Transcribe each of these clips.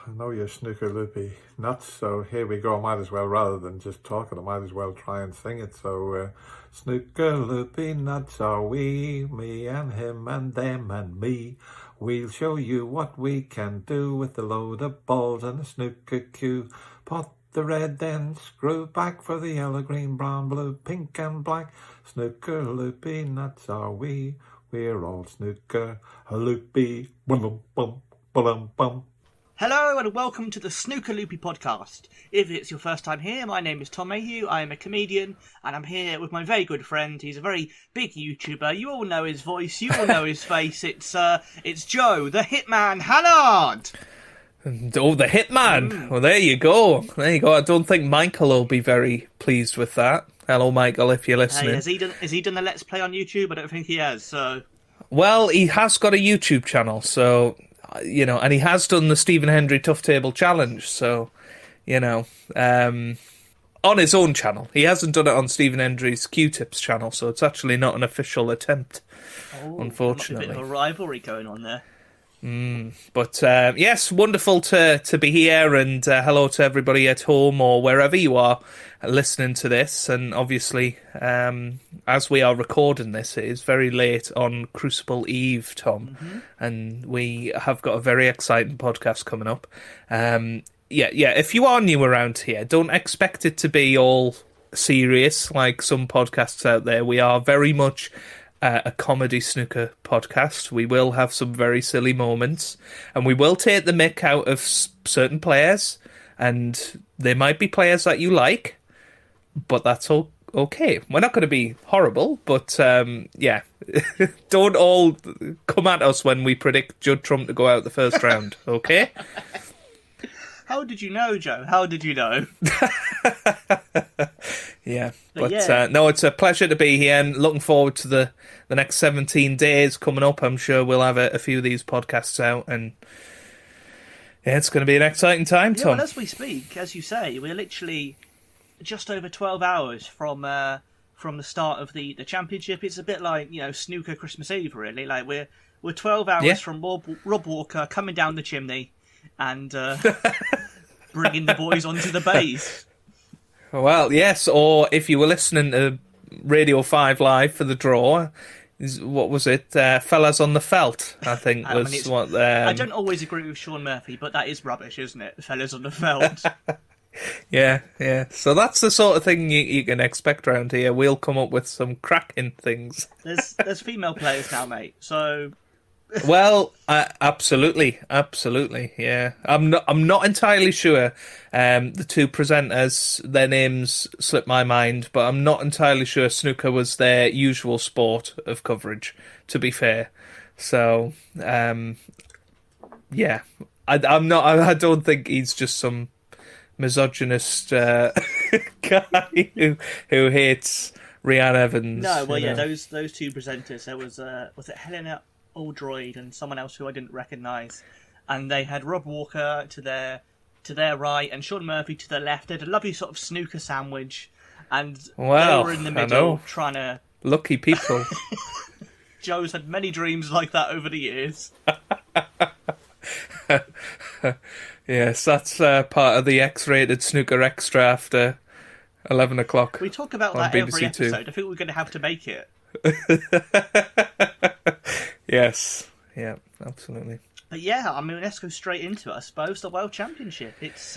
I know you're snooker loopy nuts, so here we go. I might as well, rather than just talking, I might as well try and sing it. So, snooker loopy nuts are we, me and him and them and me. We'll show you what we can do with a load of balls and a snooker cue. Pot the red, then screw back for the yellow, green, brown, blue, pink and black. Snooker loopy nuts are we, we're all snooker loopy. Bum bum bum bum. Hello and welcome to the Snooker Loopy podcast. If it's your first time here, my name is Tom Mayhew, I am a comedian, and I'm here with my very good friend. He's a very big YouTuber, you all know his voice, you all know his face, it's Joe, the Hitman Hallard! Oh, the Hitman! Well, there you go. There you go. I don't think Michael will be very pleased with that. Hello, Michael, if you're listening. Hey, has he done a Let's Play on YouTube? I don't think he has, so... Well, he has got a YouTube channel, so... You know, and he has done the Stephen Hendry Tough Table Challenge, so, you know, on his own channel. He hasn't done it on Stephen Hendry's Q-Tips channel, so it's actually not an official attempt, unfortunately. A bit of a rivalry going on there. But, yes, wonderful to be here, and hello to everybody at home or wherever you are listening to this. And obviously, as we are recording this, it is very late on Crucible Eve, Tom, and we have got a very exciting podcast coming up. If you are new around here, don't expect it to be all serious like some podcasts out there. We are very much a comedy snooker podcast. We will have some very silly moments, and we will take the mick out of certain players, and there might be players that you like, but that's all okay. We're not going to be horrible, but don't all come at us when we predict Judd Trump to go out the first round, okay? How did you know, Joe? How did you know? Yeah, no, it's a pleasure to be here, and looking forward to the next 17 days coming up. I'm sure we'll have a few of these podcasts out, and yeah, it's going to be an exciting time, Tom. Well, as we speak, as you say, we're literally just over 12 hours from the start of the championship. It's a bit like, you know, snooker Christmas Eve, really. Like we're 12 hours from Rob Walker coming down the chimney and bringing the boys onto the bays. Well, yes, or if you were listening to Radio 5 Live for the draw, what was it? Fellas on the Felt, I think was what... I don't always agree with Sean Murphy, but that is rubbish, isn't it? Fellas on the Felt. Yeah. So that's the sort of thing you can expect around here. We'll come up with some cracking things. There's female players now, mate, so... Well, absolutely, yeah. I'm not entirely sure. The two presenters, their names slip my mind, but I'm not entirely sure snooker was their usual sport of coverage, to be fair. So, yeah, I'm not. I don't think he's just some misogynist guy who hates Rhiannon Evans. No, well, yeah, those two presenters. There was it Helena Oldroyd and someone else who I didn't recognise, and they had Rob Walker to their right and Sean Murphy to their left. They had a lovely sort of snooker sandwich, and they were in the middle trying to... Lucky people. Joe's had many dreams like that over the years. Yes, that's part of the X-rated snooker extra after 11 o'clock. We talk about that BBC every episode. Two. I think we're going to have to make it. Yes, yeah, absolutely. But yeah, I mean, let's go straight into it, I suppose, the World Championship. It's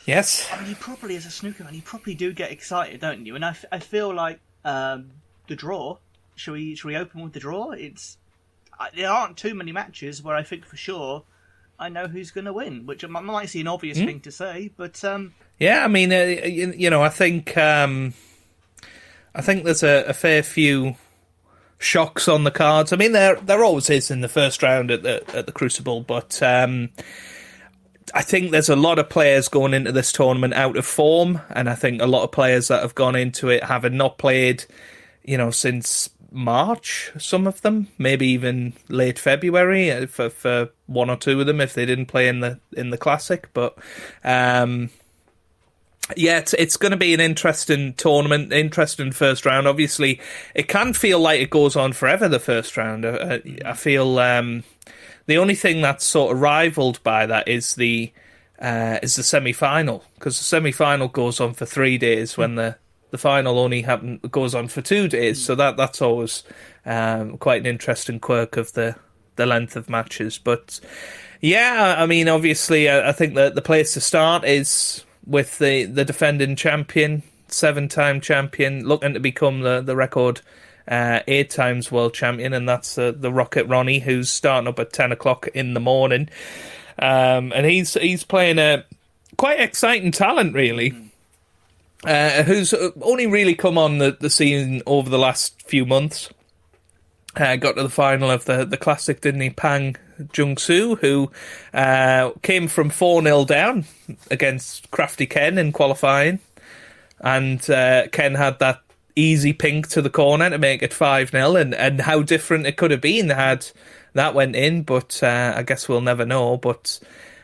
yes. I mean, you probably, as a snooker man, you probably do get excited, don't you? And I feel like the draw. Should we open with the draw? There aren't too many matches where I think for sure I know who's going to win, which might seem an obvious thing to say, but yeah, I mean, you know, I think there's a fair few shocks on the cards. I mean, there always is in the first round at the Crucible, but I think there's a lot of players going into this tournament out of form, and I think a lot of players that have gone into it having not played, you know, since March, some of them, maybe even late February for one or two of them if they didn't play in the Classic, but yeah, it's going to be an interesting tournament, interesting first round. Obviously, it can feel like it goes on forever, the first round. I feel the only thing that's sort of rivaled by that is the is the semi-final, because the semi-final goes on for 3 days when the final only goes on for 2 days. So that's always quite an interesting quirk of the length of matches. But yeah, I mean, obviously, I think that the place to start is with the defending champion, 7-time champion, looking to become the record 8 times world champion, and that's the Rocket Ronnie, who's starting up at 10 o'clock in the morning. And he's playing a quite exciting talent, really, who's only really come on the scene over the last few months. Got to the final of the Classic, didn't he? Pang Junxu, who came from 4-0 down against Crafty Ken in qualifying. And Ken had that easy pink to the corner to make it 5-0, and how different it could have been had that went in, but I guess we'll never know. But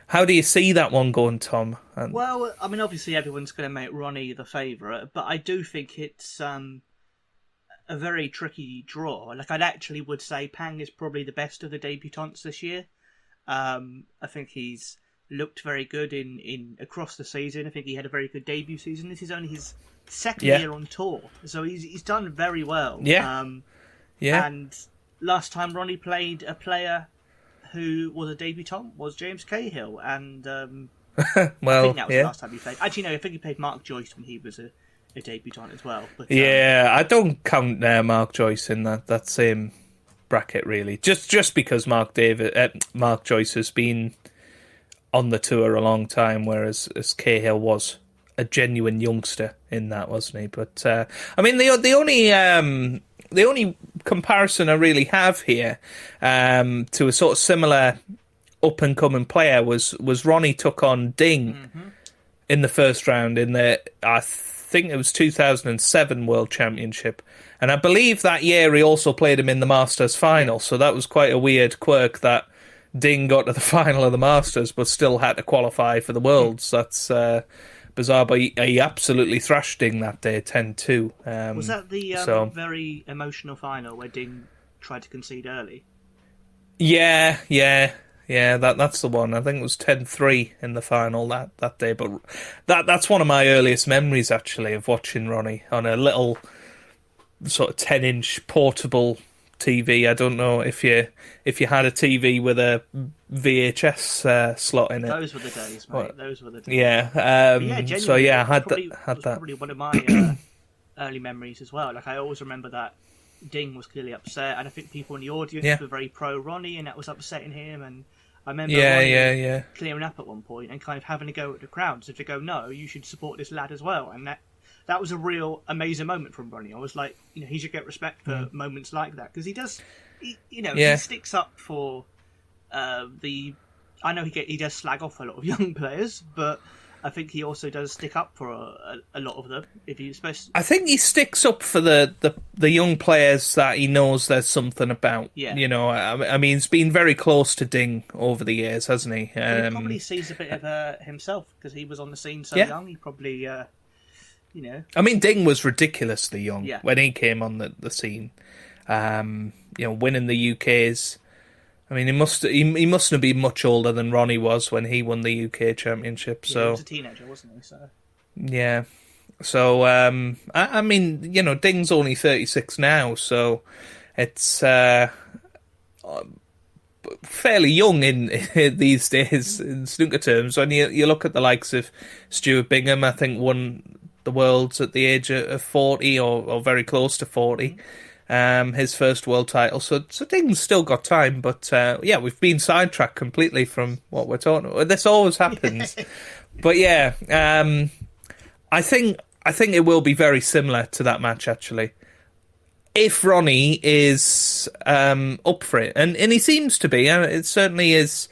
how do you see that one going, Tom? Well, I mean, obviously everyone's going to make Ronnie the favourite, but I do think it's a very tricky draw. Like, I'd actually would say Pang is probably the best of the debutants this year. I think he's looked very good in across the season. I think he had a very good debut season. This is only his second year on tour, so he's done very well. And last time Ronnie played a player who was a debutant was James Cahill, and well, I think that was the last time he played. Actually, no, I think he played Mark Joyce when he was a debutant as well. But, I don't count Mark Joyce in that same bracket, really. Just because Mark Joyce has been on the tour a long time, whereas Cahill was a genuine youngster in that, wasn't he? But I mean, the only comparison I really have here to a sort of similar up and coming player was Ronnie took on Ding in the first round in I think it was 2007 World Championship, and I believe that year he also played him in the Masters final. So that was quite a weird quirk that Ding got to the final of the Masters but still had to qualify for the Worlds. That's bizarre, but he absolutely thrashed Ding that day, 10-2. Was that the very emotional final where Ding tried to concede early? Yeah, that's the one. I think it was 10-3 in the final that day. But that's one of my earliest memories, actually, of watching Ronnie on a little sort of 10-inch portable TV. I don't know if you had a TV with a VHS slot in it. Those were the days, mate. Those were the days. Yeah. So yeah, I had that. Probably one of my early memories as well. Like, I always remember that Ding was clearly upset, and I think people in the audience were very pro Ronnie, and that was upsetting him. And I remember Ronnie clearing up at one point and kind of having to go at the crowd to go, no, you should support this lad as well. And that was a real amazing moment from Ronnie. I was like, he should get respect for moments like that, because he does, he sticks up for the. I know he does slag off a lot of young players, but I think he also does stick up for a lot of them. I think he sticks up for the young players that he knows there's something about. Yeah. I mean, he's been very close to Ding over the years, hasn't he? He probably sees a bit of himself, because he was on the scene so young. He probably. I mean, Ding was ridiculously young when he came on the scene. Winning the UK's. I mean, he mustn't be much older than Ronnie was when he won the UK Championship. So he was a teenager, wasn't he? So yeah. So I mean, Ding's only 36 now, so it's fairly young in these days in snooker terms. When you look at the likes of Stuart Bingham, I think won the Worlds at the age of 40 or very close to 40. His first world title. So Ding's still got time, but we've been sidetracked completely from what we're talking about. This always happens. But yeah, I think it will be very similar to that match, actually. If Ronnie is up for it, and he seems to be, it certainly is.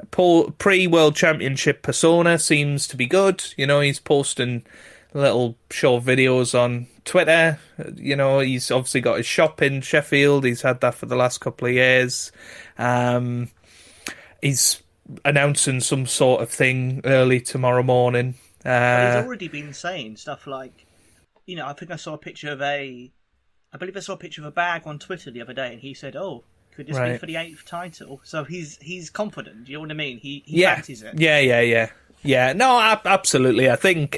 Pre-World Championship persona seems to be good. He's posting little short videos on Twitter. He's obviously got his shop in Sheffield. He's had that for the last couple of years. He's announcing some sort of thing early tomorrow morning. But he's already been saying stuff like, I think I saw a picture of a bag on Twitter the other day, and he said, "Oh, could this be for the 8th title?" So he's confident. Do you know what I mean? He fancies it. Yeah. Yeah, no, absolutely. I think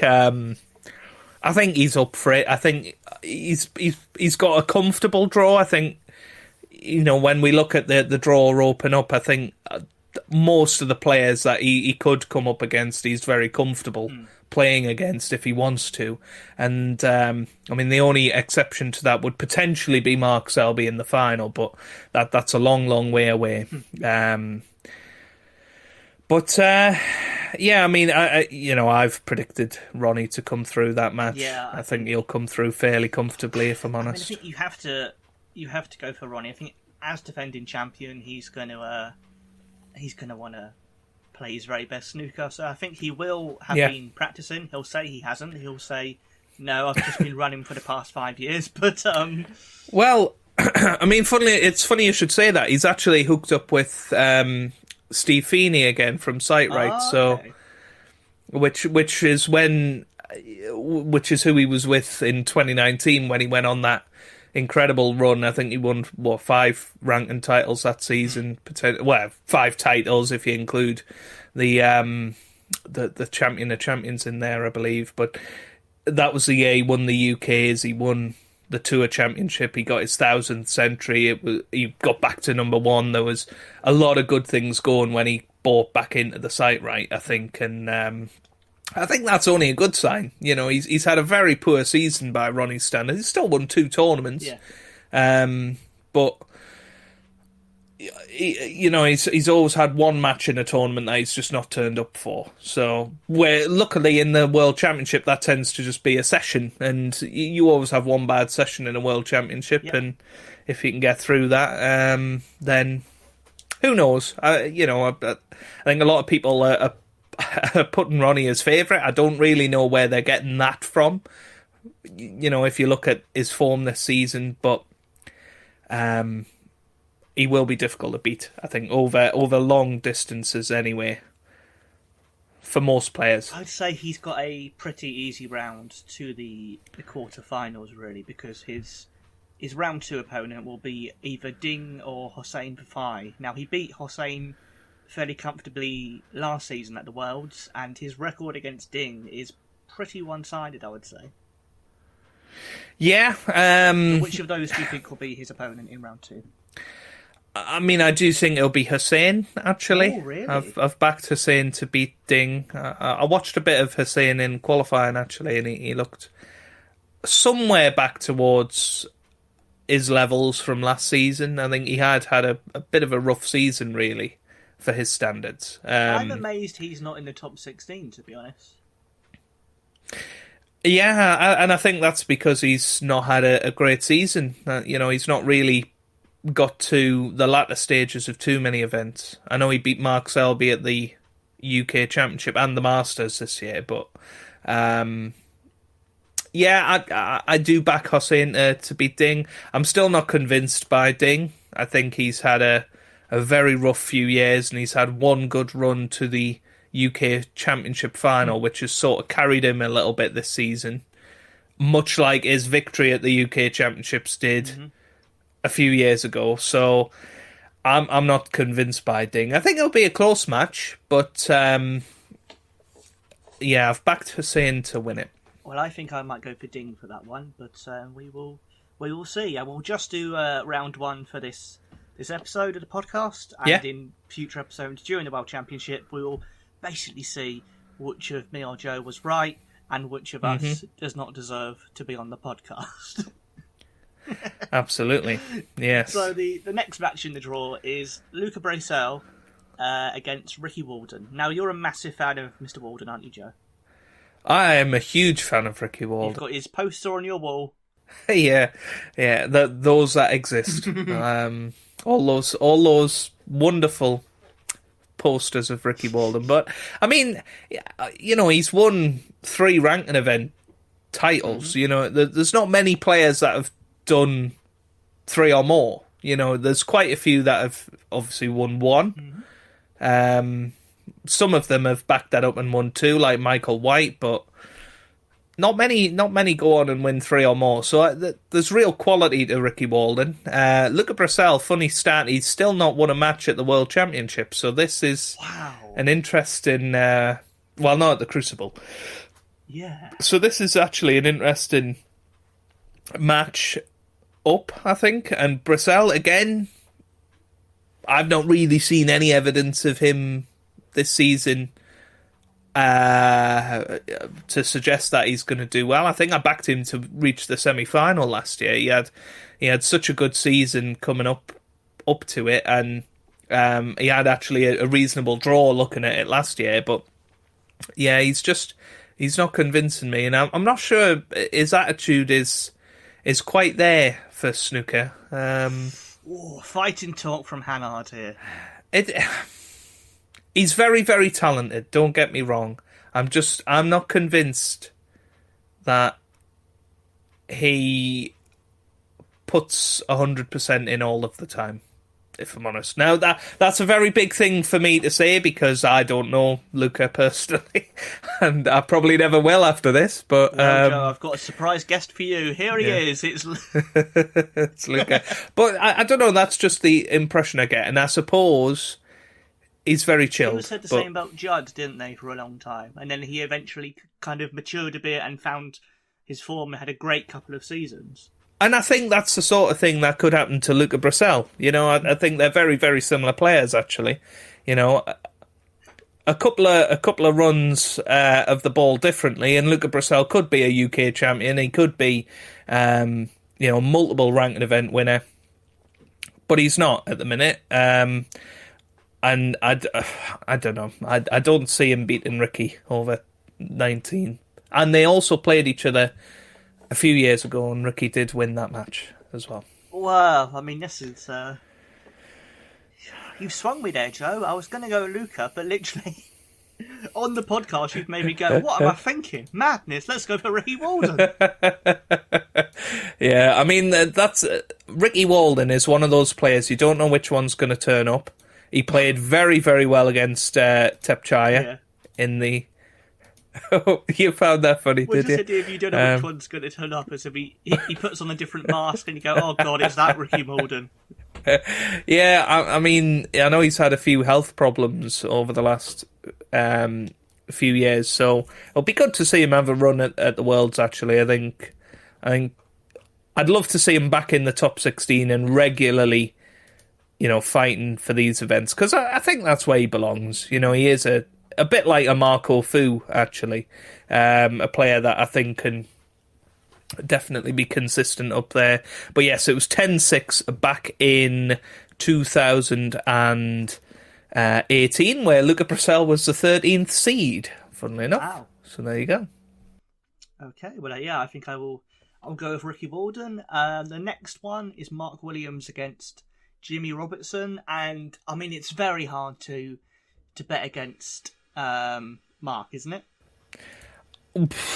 he's up for it. I think he's got a comfortable draw. I think, when we look at the draw open up, I think most of the players that he could come up against, he's very comfortable playing against if he wants to. And the only exception to that would potentially be Mark Selby in the final, but that's a long, long way away. I've predicted Ronnie to come through that match. Yeah, I think he'll come through fairly comfortably, if I'm honest. I think you have to go for Ronnie. I think as defending champion, he's going to want to play his very best snooker. So I think he will have been practicing. He'll say he hasn't. He'll say, no, I've just been running for the past 5 years. But well, it's funny you should say that. He's actually hooked up with Steve Feeney again from SiteRight, okay. which is who he was with in 2019 when he went on that incredible run. I think he won 5 ranking titles that season. 5 titles if you include the champion of champions in there, I believe. But that was the year he won the UKs. He won the Tour Championship. He got his 1000th century. He got back to number 1. There was a lot of good things going when he bought back into the SiteRight, I think, and I think that's only a good sign. He's had a very poor season by Ronnie's standards. He's still won 2 tournaments, but he's always had one match in a tournament that he's just not turned up for. So, where luckily in the World Championship that tends to just be a session, and you always have one bad session in a World Championship, and if you can get through that, then who knows? I think a lot of people are putting Ronnie as favourite. I don't really know where they're getting that from. If you look at his form this season, but he will be difficult to beat, I think, over long distances anyway, for most players. I'd say he's got a pretty easy round to the quarterfinals, really, because his round 2 opponent will be either Ding or Hossein Fafai. Now, he beat Hossein fairly comfortably last season at the Worlds, and his record against Ding is pretty one-sided, I would say. Yeah. Which of those do you think will be his opponent in round 2? I do think it'll be Hussein, actually. Oh, really? I've backed Hussein to beat Ding. I watched a bit of Hussein in qualifying, actually, and he looked somewhere back towards his levels from last season. I think he had a bit of a rough season, really, for his standards. I'm amazed he's not in the top 16, to be honest. Yeah, and I think that's because he's not had a great season. He's not really got to the latter stages of too many events. I know he beat Mark Selby at the UK Championship and the Masters this year, but I do back Hossein to beat Ding. I'm still not convinced by Ding. I think he's had a very rough few years, and he's had one good run to the UK Championship final, which has sort of carried him a little bit this season, much like his victory at the UK Championships did a few years ago. So I'm not convinced by Ding. I think it'll be a close match, but I've backed Hussein to win it. Well, I think I might go for Ding for that one, but we will see. And we'll just do round 1 for this episode of the podcast, and in future episodes during the World Championship, we will basically see which of me or Joe was right and which of us does not deserve to be on the podcast. Absolutely, yes. So the next match in the draw is Luca Bracel against Ricky Walden. Now, you're a massive fan of Mr. Walden, aren't you, Joe? I am a huge fan of Ricky Walden. You've got his poster on your wall. yeah, those that exist. All those wonderful posters of Ricky Walden. But he's won 3 ranking event titles. There's not many players that have done 3 or more. There's quite a few that have obviously won 1. Some of them have backed that up and won 2, like Michael White, but not many go on and win 3 or more. So there's real quality to Ricky Walden. Luca Bracel, funny stat, he's still not won a match at the World Championship. So this is an interesting Well, not at the Crucible. Yeah. So this is actually an interesting match up, I think. And Brissell, again, I've not really seen any evidence of him this season to suggest that he's going to do well. I think I backed him to reach the semi-final last year. He had such a good season coming up to it, and he had actually a reasonable draw looking at it last year. But yeah, he's not convincing me, and I'm not sure his attitude is quite there for snooker. Fighting talk from Hannard here. He's very, very talented, don't get me wrong. I'm not convinced that he puts 100% in all of the time, if I'm honest. Now, that's a very big thing for me to say because I don't know Luca personally, and I probably never will after this. But well, Joe, I've got a surprise guest for you. Here he is. It's it's Luca. But I don't know, that's just the impression I get, and I suppose he's very chilled. People said the same about Judd, didn't they, for a long time? And then he eventually kind of matured a bit and found his form and had a great couple of seasons. And I think that's the sort of thing that could happen to Luca Brissell. You know, I think they're very, very similar players, actually. You know, a couple of runs of the ball differently, and Luca Brissell could be a UK champion. He could be, multiple ranked event winner, but he's not at the minute. And I don't know. I don't see him beating Ricky over 19. And they also played each other a few years ago, and Ricky did win that match as well. Well, I mean, this is... You've swung me there, Joe. I was going to go Luca, but literally on the podcast you've made me go, what am I thinking? Madness, let's go for Ricky Walden. Yeah, I mean, that's Ricky Walden is one of those players you don't know which one's going to turn up. He played very, very well against Tepchaya in the... Oh, you found that funny, did you? If you don't know which one's going to turn up, as if he puts on a different mask and you go, oh God, it's that Ricky Walden. Yeah, I mean, I know he's had a few health problems over the last few years, so it'll be good to see him have a run at the Worlds, actually. I think I'd love to see him back in the top 16 and regularly, fighting for these events, because I think that's where he belongs. He is a bit like a Marco Fu, actually. A player that I think can definitely be consistent up there. But yes, it was 10-6 back in 2018, where Luca Brissell was the 13th seed, funnily enough. Wow. So there you go. Okay, well, I think I'll go with Ricky Walden. The next one is Mark Williams against Jimmy Robertson, and I mean, it's very hard to bet against Mark, isn't it?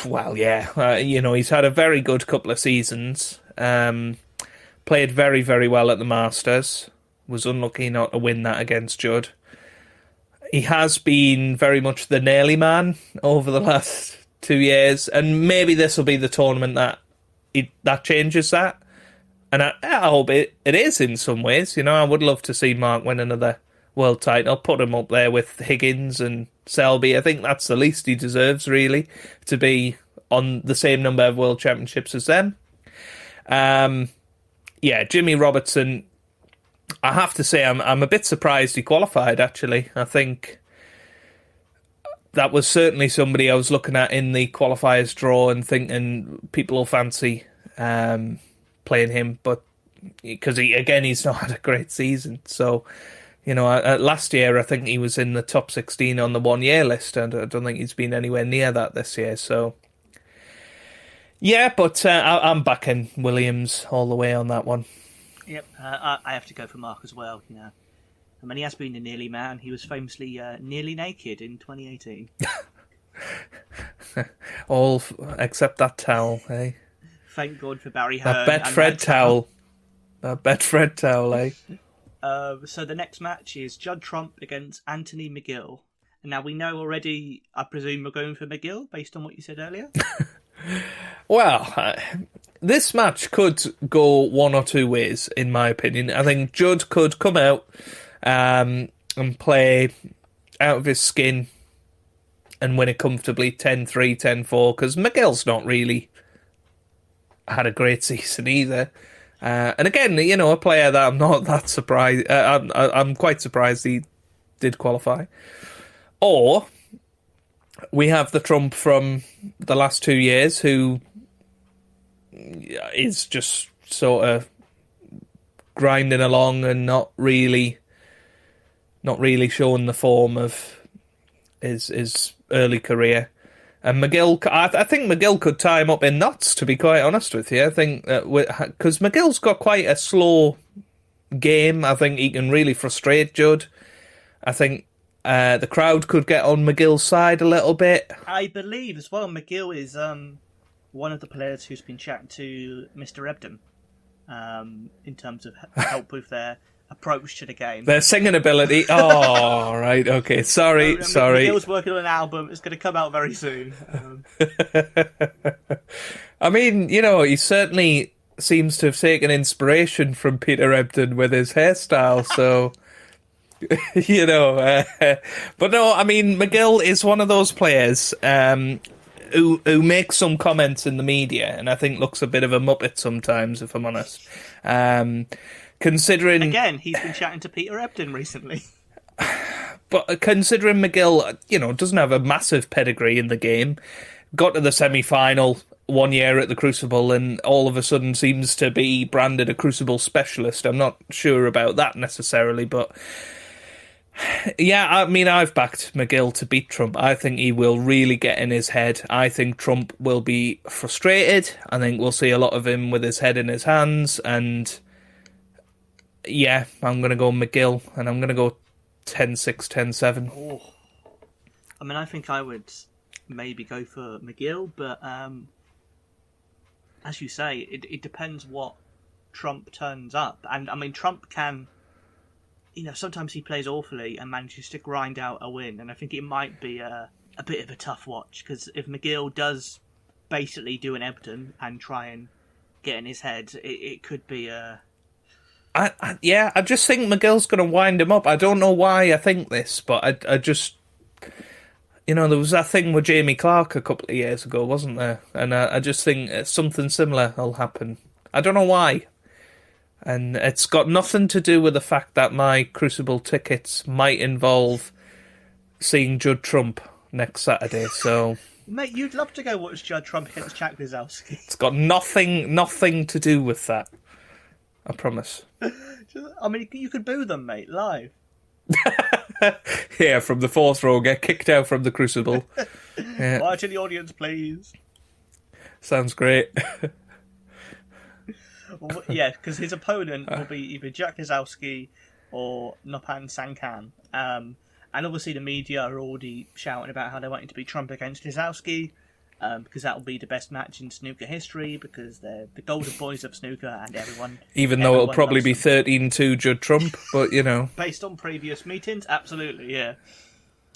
Well, yeah. He's had a very good couple of seasons. Played very, very well at the Masters. Was unlucky not to win that against Judd. He has been very much the nearly man over the last 2 years, and maybe this will be the tournament that changes that. And I hope it is in some ways. I would love to see Mark win another world title. Put him up there with Higgins and Selby. I think that's the least he deserves, really, to be on the same number of world championships as them. Jimmy Robertson, I have to say I'm a bit surprised he qualified, actually. I think that was certainly somebody I was looking at in the qualifiers draw and thinking people will fancy playing him, but because he's not had a great season. So last year I think he was in the top 16 on the 1 year list, and I don't think he's been anywhere near that this year. So yeah, but I'm backing Williams all the way on that one. Yep, I have to go for Mark as well. I mean, he has been a nearly man. He was famously nearly naked in 2018. All except that towel, eh? Thank God for Barry Hearn. That Betfred towel. That Betfred towel, eh? So the next match is Judd Trump against Anthony McGill. And now we know already, I presume we're going for McGill, based on what you said earlier? Well, this match could go one or two ways, in my opinion. I think Judd could come out and play out of his skin and win it comfortably 10-3, 10-4, because McGill's not really had a great season either. And again, a player that I'm not that surprised. I'm quite surprised he did qualify. Or we have the Trump from the last 2 years who is just sort of grinding along and not really showing the form of his early career. And McGill, I think McGill could tie him up in knots, to be quite honest with you. I think because McGill's got quite a slow game. I think he can really frustrate Judd. I think the crowd could get on McGill's side a little bit. I believe as well McGill is one of the players who's been chatting to Mr. Ebden in terms of help with their approach to the game. Their singing ability. Oh, right, okay. Sorry. McGill's working on an album. It's going to come out very soon. I mean, he certainly seems to have taken inspiration from Peter Ebden with his hairstyle, so... but no, I mean, McGill is one of those players who makes some comments in the media, and I think looks a bit of a muppet sometimes, if I'm honest. Considering again, he's been chatting to Peter Ebden recently. But considering McGill, doesn't have a massive pedigree in the game, got to the semi-final 1 year at the Crucible, and all of a sudden seems to be branded a Crucible specialist. I'm not sure about that necessarily, but yeah, I mean, I've backed McGill to beat Trump. I think he will really get in his head. I think Trump will be frustrated. I think we'll see a lot of him with his head in his hands, and yeah, I'm going to go McGill, and I'm going to go 10-6, 10-7. Oh. I mean, I think I would maybe go for McGill, but as you say, it depends what Trump turns up. And I mean, Trump can, sometimes he plays awfully and manages to grind out a win, and I think it might be a bit of a tough watch, because if McGill does basically do an Ebden and try and get in his head, it could be a... I just think McGill's going to wind him up. I don't know why I think this, but I just... there was that thing with Jamie Clark a couple of years ago, wasn't there? And I just think something similar will happen. I don't know why. And it's got nothing to do with the fact that my Crucible tickets might involve seeing Judd Trump next Saturday, so... Mate, you'd love to go watch Judd Trump against Jack Lisowski. It's got nothing to do with that. I promise. I mean, you could boo them, mate, live. Yeah, from the fourth row, get kicked out from the Crucible. Yeah. Quiet in the audience, please. Sounds great. Well, yeah, because his opponent will be either Jack Lisowski or Nopan Sankan. And obviously the media are already shouting about how they want it to be Trump against Lisowski, because that will be the best match in snooker history, because they're the golden boys of snooker, and everyone... Even though it'll probably be 13-2 Judd Trump, but, Based on previous meetings, absolutely, yeah.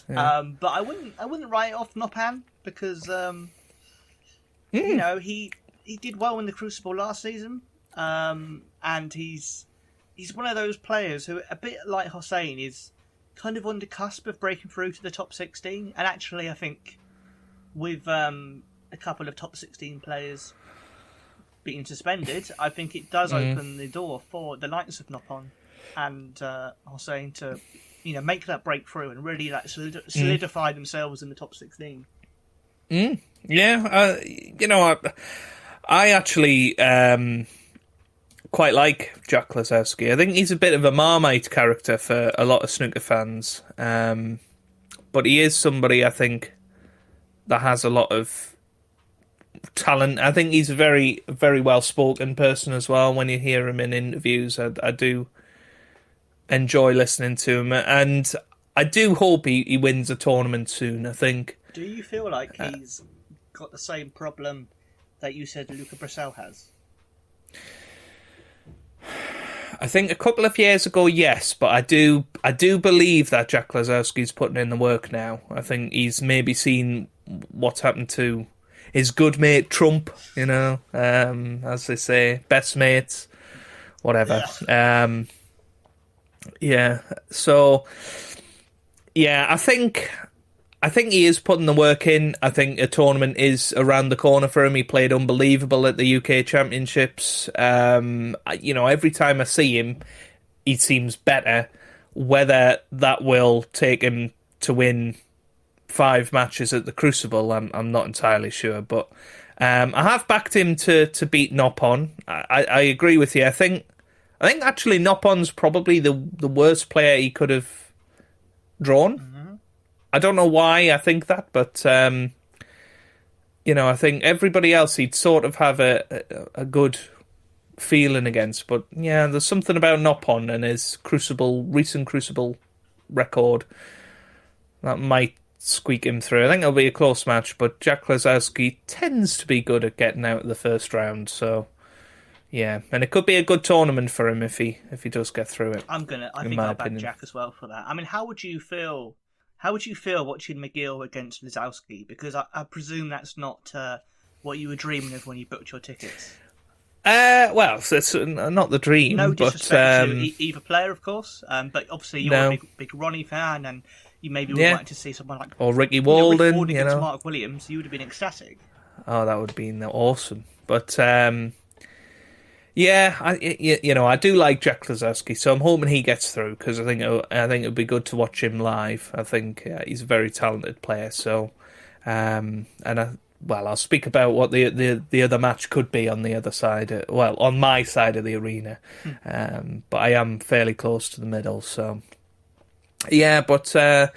But I wouldn't write off Nopan, because, he did well in the Crucible last season, and he's one of those players who, a bit like Hossein, is kind of on the cusp of breaking through to the top 16, and actually I think with a couple of top 16 players being suspended, I think it does open the door for the likes of Nopan and Hossein to, make that breakthrough and really solidify themselves in the top 16. Yeah, I actually quite like Jack Lisowski. I think he's a bit of a Marmite character for a lot of snooker fans, but he is somebody I think that has a lot of talent. I think he's a very, very well-spoken person as well. When you hear him in interviews, I do enjoy listening to him, and I do hope he wins a tournament soon, I think. Do you feel like he's got the same problem that you said Luca Brissell has? I think a couple of years ago, yes, but I do believe that Jack Lisowski's putting in the work now. I think he's maybe seen what's happened to his good mate Trump, as they say, best mates, whatever. Yeah. So, yeah, I think I think he is putting the work in. I think a tournament is around the corner for him. He played unbelievable at the UK Championships. Every time I see him, he seems better. Whether that will take him to win 5 matches at the Crucible, I'm not entirely sure. But I have backed him to beat Noppon. I agree with you. I think actually Noppon's probably the worst player he could have drawn. Mm-hmm. I don't know why I think that, but I think everybody else he'd sort of have a good feeling against. But yeah, there's something about Noppon and his recent Crucible record that might squeak him through. I think it'll be a close match, but Jack Lazowski tends to be good at getting out of the first round, so yeah, and it could be a good tournament for him if he does get through it. I think I'll back Jack as well for that. I mean, how would you feel watching McGill against Lazowski? Because I presume that's not what you were dreaming of when you booked your tickets. Well, it's not the dream. No disrespect to either player, of course. But obviously you're a big Ronnie fan, and you maybe would like to see someone like or Ricky Walden, against Mark Williams. You would have been ecstatic. Oh, that would have been awesome. But yeah, I do like Jack Lazowski, so I'm hoping he gets through because I think it would be good to watch him live. I think he's a very talented player. So, I'll speak about what the other match could be on the other side. On my side of the arena, but I am fairly close to the middle. So, yeah, but Trump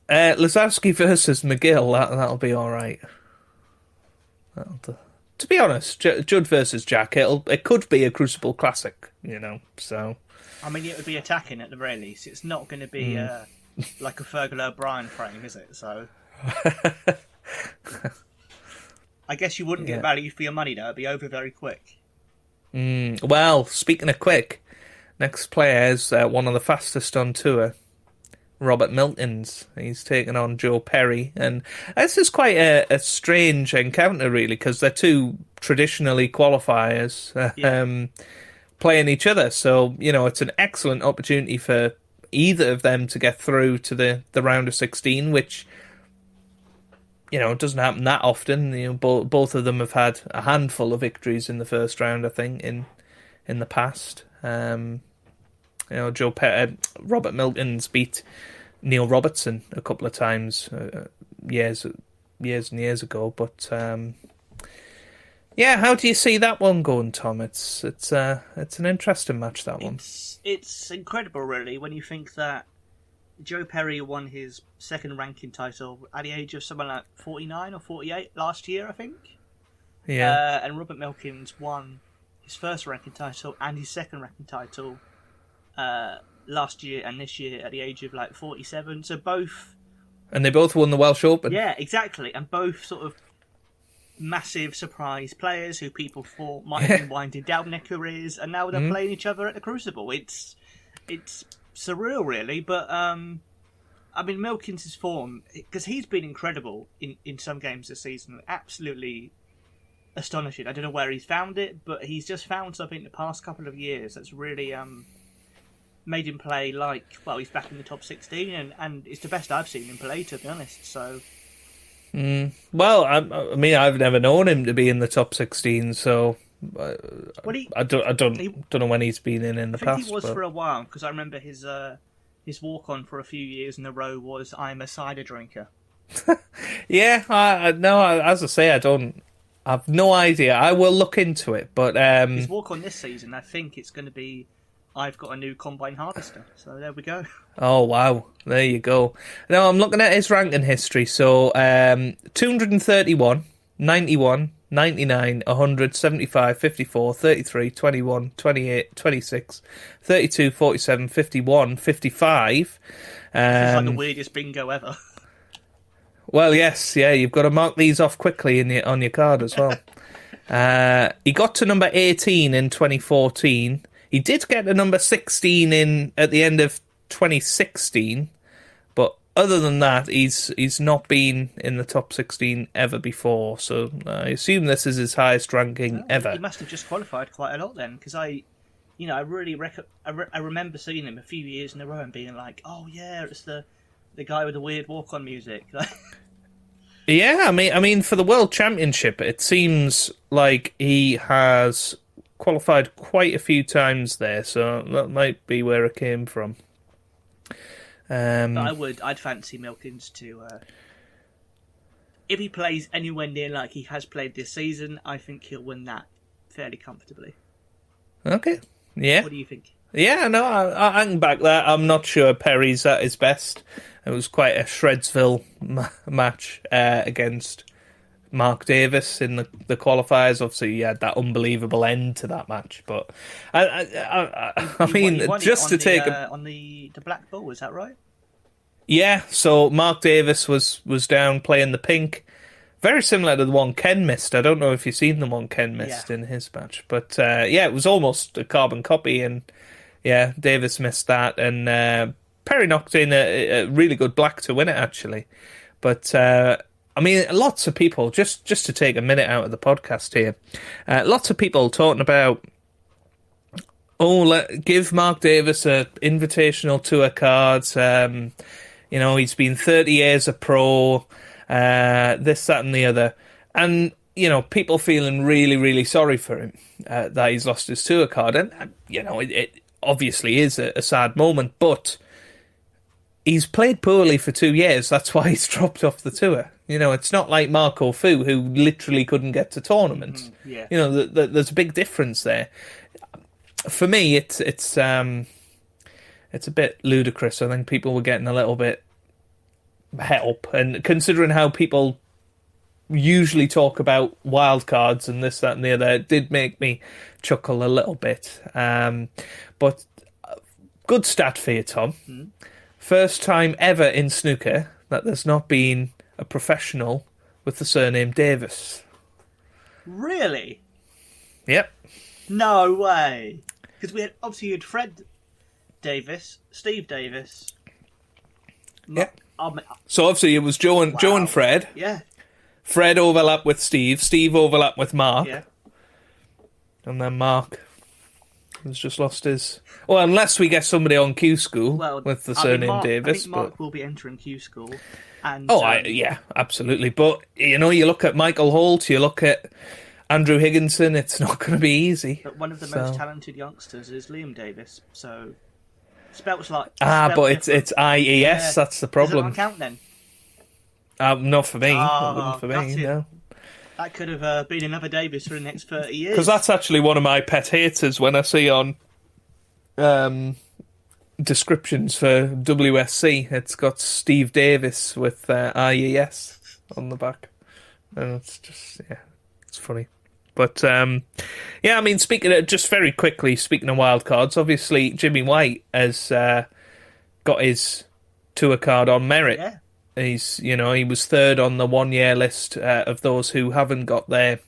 Lazowski versus McGill. That'll be all right. To be honest, Judd versus Jack, it could be a Crucible Classic, so... I mean, it would be attacking at the very least. It's not going to be like a Fergal O'Brien frame, is it? So... I guess you wouldn't get value for your money, though. It'd be over very quick. Well, speaking of quick, next player is one of the fastest on tour. Robert Milkins. He's taken on Joe Perry, and this is quite a strange encounter, really, because they're two traditionally qualifiers playing each other. So it's an excellent opportunity for either of them to get through to the round of 16, which doesn't happen that often. Both of them have had a handful of victories in the first round, I think, in the past. Robert Milkins beat Neil Robertson a couple of times years and years ago. But how do you see that one going, Tom? It's an interesting match, that one. It's incredible, really, when you think that Joe Perry won his second ranking title at the age of something like 49 or 48 last year, I think. Yeah. And Robert Milkins won his first ranking title and his second ranking title last year and this year at the age of 47. So both... And they both won the Welsh Open. Yeah, exactly. And both sort of massive surprise players who people thought might have been winding down their careers, and now they're playing each other at the Crucible. It's surreal, really. But, Milkins' form, because he's been incredible in some games this season, absolutely astonishing. I don't know where he's found it, but he's just found something in the past couple of years that's really made him play he's back in the top 16, and it's the best I've seen him play, to be honest. So, well, I've never known him to be in the top 16, so I don't know when he's been in the past. I think he was for a while, because I remember his walk-on for a few years in a row was "I'm a cider drinker." Yeah, as I say, I've no idea. I will look into it, but his walk-on this season, I think it's going to be "I've got a new combine harvester." So there we go. Oh, wow. There you go. Now, I'm looking at his ranking history. So, 231, 91, 99, 100, 75, 54, 33, 21, 28, 26, 32, 47, 51, 55. It's like the weirdest bingo ever. Well, yes, yeah, you've got to mark these off quickly on your card as well. He got to number 18 in 2014. He did get to number 16 at the end of 2016, but other than that, he's not been in the top 16 ever before. So I assume this is his highest ranking ever. He must have just qualified quite a lot then, because I really I remember seeing him a few years in a row and being like, oh yeah, it's the The guy with the weird walk-on music. Yeah, I mean, for the World Championship, it seems like he has qualified quite a few times there, so that might be where it came from. But I'd fancy Milkins to. If he plays anywhere near like he has played this season, I think he'll win that fairly comfortably. Okay, yeah. What do you think? Yeah, no, I can back that. I'm not sure Perry's at his best. It was quite a Shredsville match against Mark Davis in the qualifiers. Obviously, he had that unbelievable end to that match. But I mean, just to take on the Black Bull, is that right? Yeah. So Mark Davis was down playing the pink, very similar to the one Ken missed. I don't know if you've seen the one Ken missed in his match, but yeah, it was almost a carbon copy, and yeah, Davis missed that, and Perry knocked in a really good black to win it, actually. But, I mean, lots of people, just to take a minute out of the podcast here, lots of people talking about, give Mark Davis a invitational tour card. You know, he's been 30 years a pro, this, that, and the other. And, you know, people feeling really, really sorry for him that he's lost his tour card. And you know, it obviously is a sad moment, but he's played poorly for 2 years. That's why he's dropped off the tour. You know, it's not like Marco Fu, who literally couldn't get to tournaments. Yeah. You know, there's a big difference there. For me, it's a bit ludicrous. I think people were getting a little bit help, and considering how people usually talk about wild cards and this, that, and the other, it did make me chuckle a little bit. But good stat for you, Tom. Mm-hmm. First time ever in snooker that there's not been a professional with the surname Davis. Really? Yep. No way. Because we had Fred Davis, Steve Davis. Yeah. So obviously it was Joe and Fred. Yeah. Fred overlapped with Steve. Steve overlapped with Mark. Yeah. And then Mark has just lost his... Well, unless we get somebody on Q School with the surname Davis. I think Mark will be entering Q School. And, yeah, absolutely. But, you know, you look at Michael Holt, you look at Andrew Higginson, it's not going to be easy. But one of the most talented youngsters is Liam Davis, so... Spelt like... But it's IES, that's the problem. Does it not count then? Not for me. Not for me, no. That could have been another Davis for the next 30 years. Because that's actually one of my pet haters when I see on descriptions for WSC. It's got Steve Davis with IES on the back. And it's just, yeah, it's funny. But, yeah, I mean, just very quickly, speaking of wild cards, obviously Jimmy White has got his tour card on merit. Yeah. He was third on the 1 year list of those who haven't got their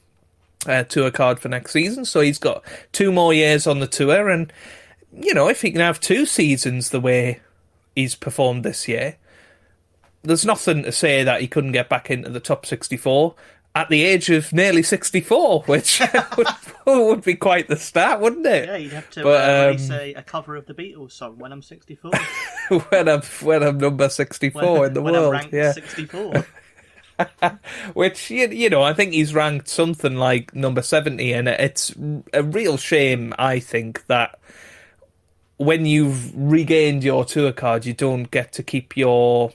tour card for next season. So he's got 2 more years on the tour. And, you know, if he can have 2 seasons the way he's performed this year, there's nothing to say that he couldn't get back into the top 64 at the age of nearly 64, which would be quite the stat, wouldn't it? Yeah, you'd have to release a cover of the Beatles song, When I'm 64. when I'm number 64 in the when world. I'm ranked yeah. 64. Which, you know, I think he's ranked something like number 70, and it's a real shame, I think, that when you've regained your tour card, you don't get to keep your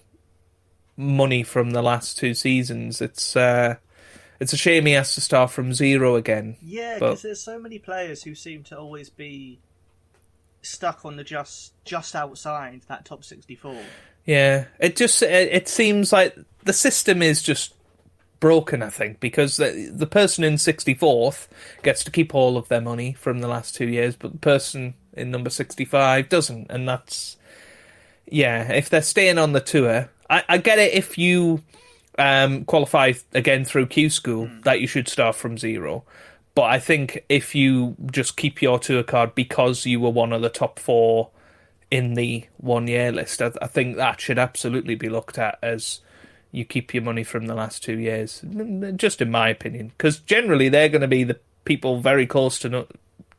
money from the last 2 seasons. It's a shame he has to start from 0 again. Yeah, because there's so many players who seem to always be stuck on the just outside that top 64. Yeah, it seems like the system is just broken, I think, because the person in 64th gets to keep all of their money from the last 2 years, but the person in number 65 doesn't, and that's... Yeah, if they're staying on the tour... I get it if you... qualify again through Q School, that you should start from 0. But I think if you just keep your tour card because you were one of the top 4 in the 1 year list, I think that should absolutely be looked at as you keep your money from the last 2 years, just in my opinion. Because generally they're going to be the people very close to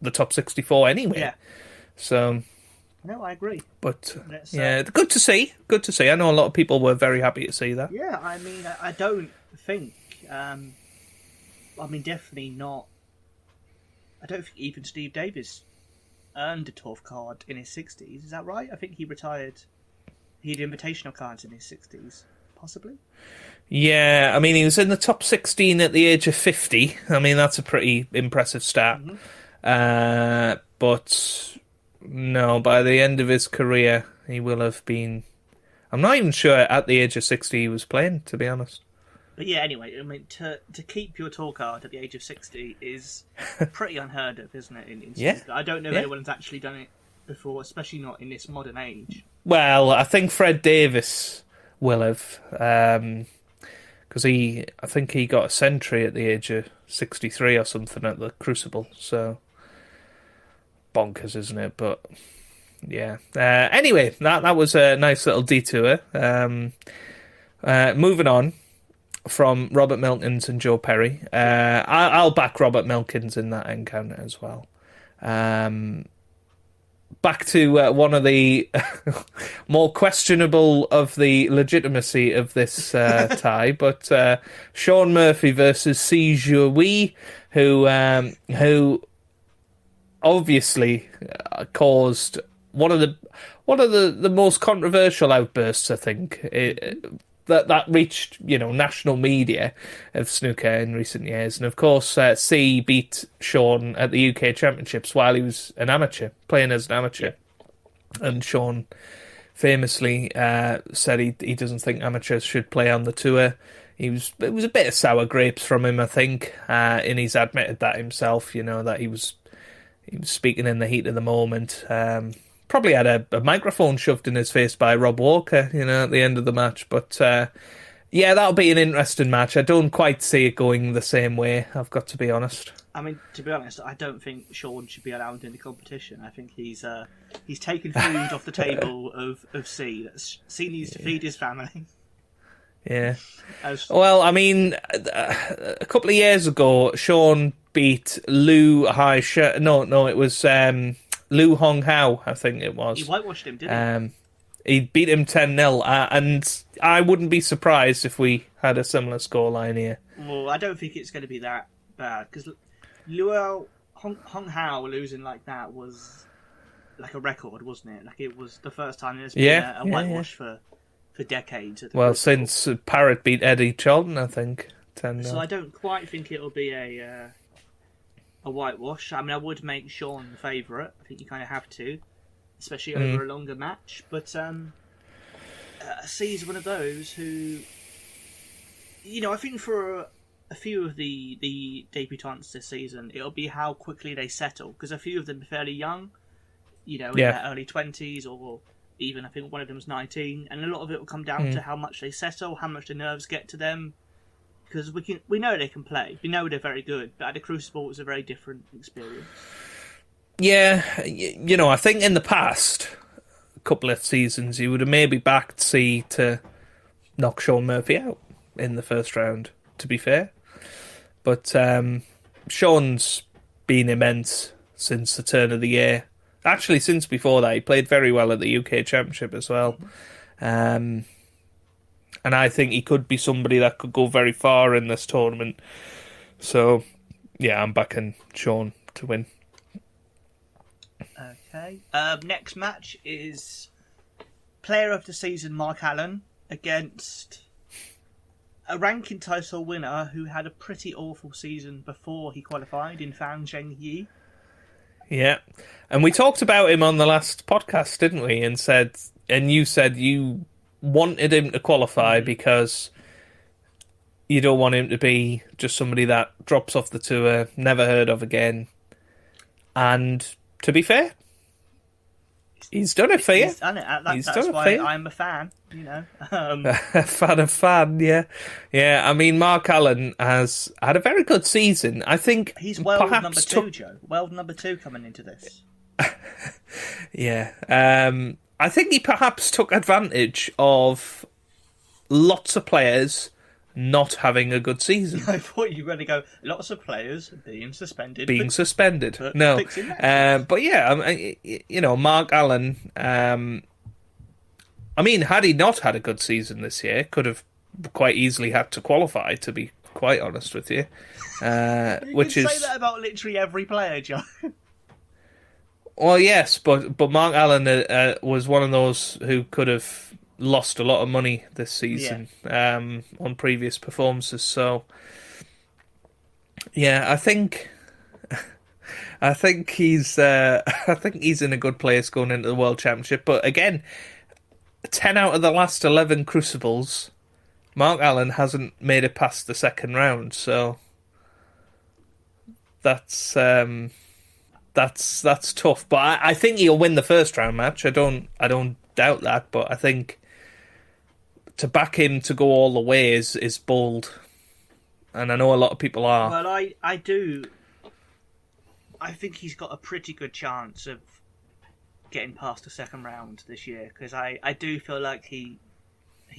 the top 64 anyway. Yeah. So, No, I agree. But good to see. Good to see. I know a lot of people were very happy to see that. Yeah, I mean, I don't think. Definitely not. I don't think even Steve Davis earned a tough card in his 60s. Is that right? I think he retired. He had invitational cards in his 60s, possibly. Yeah, I mean, he was in the top 16 at the age of 50. I mean, that's a pretty impressive stat. Mm-hmm. But no, by the end of his career, he will have been... I'm not even sure at the age of 60 he was playing, to be honest. But yeah, anyway, I mean, to keep your tour card at the age of 60 is pretty unheard of, isn't it? In I don't know if anyone's actually done it before, especially not in this modern age. Well, I think Fred Davis will have, because I think he got a century at the age of 63 or something at the Crucible, so bonkers, isn't it? But yeah. Anyway, that was a nice little detour. Moving on from Robert Milkins and Joe Perry. I'll back Robert Milkins in that encounter as well. Back to one of the more questionable of the legitimacy of this tie, but Sean Murphy versus Si Jouy, who obviously caused one of the most controversial outbursts, I think, that reached national media of snooker in recent years. And of course, C beat Sean at the UK Championships while he was an amateur, playing as an amateur. And Sean famously said he doesn't think amateurs should play on the tour. It was a bit of sour grapes from him, I think, and he's admitted that himself. That he was speaking in the heat of the moment. Probably had a microphone shoved in his face by Rob Walker, at the end of the match. But yeah, that'll be an interesting match. I don't quite see it going the same way, I've got to be honest. I mean, to be honest, I don't think Sean should be allowed in the competition. I think he's taken food off the table of C. C needs to feed his family. Yeah. Well, I mean, a couple of years ago, Sean beat Liu Haisha. No, it was Liu Honghao, I think it was. He whitewashed him, didn't he? He beat him 10-0, and I wouldn't be surprised if we had a similar scoreline here. Well, I don't think it's going to be that bad, because Liu Honghao losing like that was like a record, wasn't it? Like, it was the first time there's been a whitewash for decades. Well, since Parrott beat Eddie Charlton, I think, 10-0. So I don't quite think it'll be a whitewash. I mean, I would make Sean the favourite. I think you kind of have to, especially over a longer match. But C's one of those who, I think for a few of the debutants this season, it'll be how quickly they settle, because a few of them are fairly young, in their early 20s, or even I think one of them was 19, and a lot of it will come down to how much they settle, how much the nerves get to them. Because we know they can play. We know they're very good. But at the Crucible, it was a very different experience. Yeah, I think in the past couple of seasons, you would have maybe backed C to knock Sean Murphy out in the first round, to be fair. But Sean's been immense since the turn of the year. Actually, since before that, he played very well at the UK Championship as well. And I think he could be somebody that could go very far in this tournament. So, yeah, I'm backing Sean to win. Okay. Next match is Player of the Season Mark Allen against a ranking title winner who had a pretty awful season before he qualified in Pang Junxu. Yeah. And we talked about him on the last podcast, didn't we? And you said you wanted him to qualify because you don't want him to be just somebody that drops off the tour, never heard of again. And to be fair, he's done it for you. He's done it. That's why I'm a fan, A fan, yeah. Yeah, I mean, Mark Allen has had a very good season. I think he's world number 2, Joe. World number 2 coming into this. Yeah. I think he perhaps took advantage of lots of players not having a good season. I thought you were going to go, lots of players being suspended. No. But yeah, Mark Allen, had he not had a good season this year, could have quite easily had to qualify, to be quite honest with you. You can say that about literally every player, Joe. Well, yes, but Mark Allen was one of those who could have lost a lot of money this season on previous performances. So, yeah, I think he's in a good place going into the World Championship. But again, 10 out of the last 11 Crucibles, Mark Allen hasn't made it past the second round. So that's tough. But I think he'll win the first round match. I don't doubt that. But I think to back him to go all the way is bold, and I know a lot of people are. Well, I do. I think he's got a pretty good chance of getting past the second round this year, because I do feel like he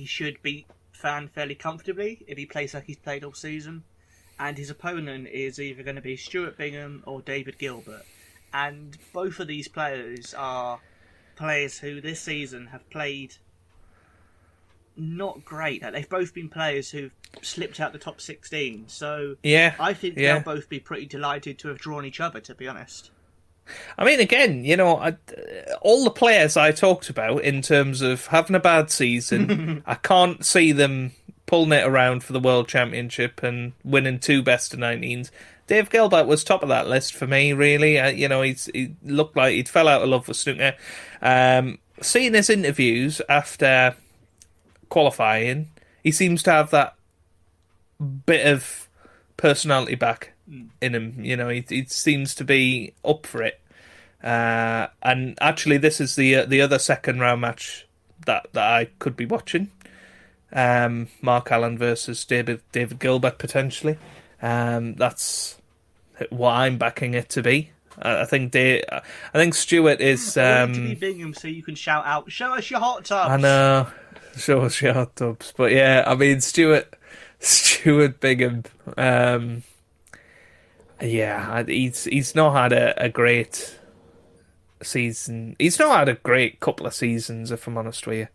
should beat Fan fairly comfortably if he plays like he's played all season, and his opponent is either going to be Stuart Bingham or David Gilbert, and both of these players are players who this season have played not great. They've both been players who've slipped out the top 16, so I think they'll both be pretty delighted to have drawn each other, to be honest. I mean, again, all the players I talked about in terms of having a bad season, I can't see them pulling it around for the World Championship and winning 2 best of 19s. Dave Gilbert was top of that list for me, really. He looked like he'd fell out of love with snooker. Seeing his interviews after qualifying, he seems to have that bit of personality back in him. He seems to be up for it. And actually, this is the other second round match that I could be watching. Mark Allen versus David Gilbert, potentially. That's what I'm backing it to be. I think Stuart is. I want to be Bingham so you can shout out, "Show us your hot tubs." I know, show us your hot tubs. But yeah, I mean Stuart Bingham. He's not had a great season. He's not had a great couple of seasons, if I'm honest with you.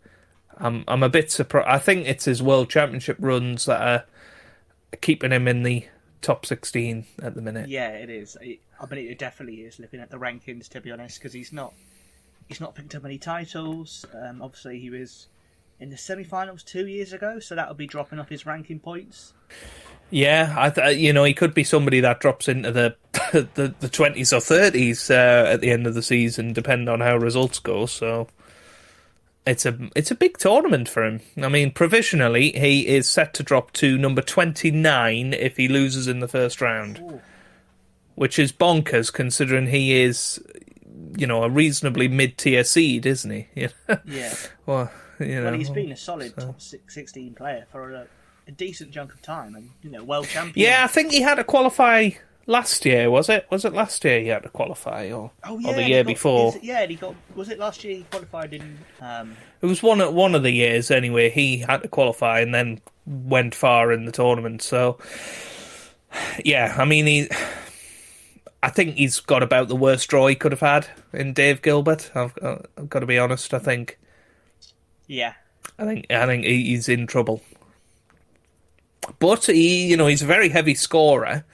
I'm a bit surprised. I think it's his World Championship runs that are keeping him in the top 16 at the minute. Yeah, it is. I mean, it definitely is, looking at the rankings, to be honest, because he's not picked up any titles. Obviously, he was in the semi-finals 2 years ago, so that'll be dropping off his ranking points. Yeah, he could be somebody that drops into the 20s or 30s at the end of the season, depending on how results go. So it's a big tournament for him. I mean, provisionally, he is set to drop to number 29 if he loses in the first round. Ooh. Which is bonkers, considering he is, a reasonably mid-tier seed, isn't he? Yeah. Well, he's been a solid top 16 player for a decent chunk of time, and world champion. Yeah, I think he had to qualify last year. Was it last year he had to qualify, or the year before? Was it last year he qualified in? It was one of the years anyway. He had to qualify and then went far in the tournament. So yeah, I mean I think he's got about the worst draw he could have had in Dave Gilbert. I've got to be honest. I think. Yeah. I think he's in trouble. But he's a very heavy scorer.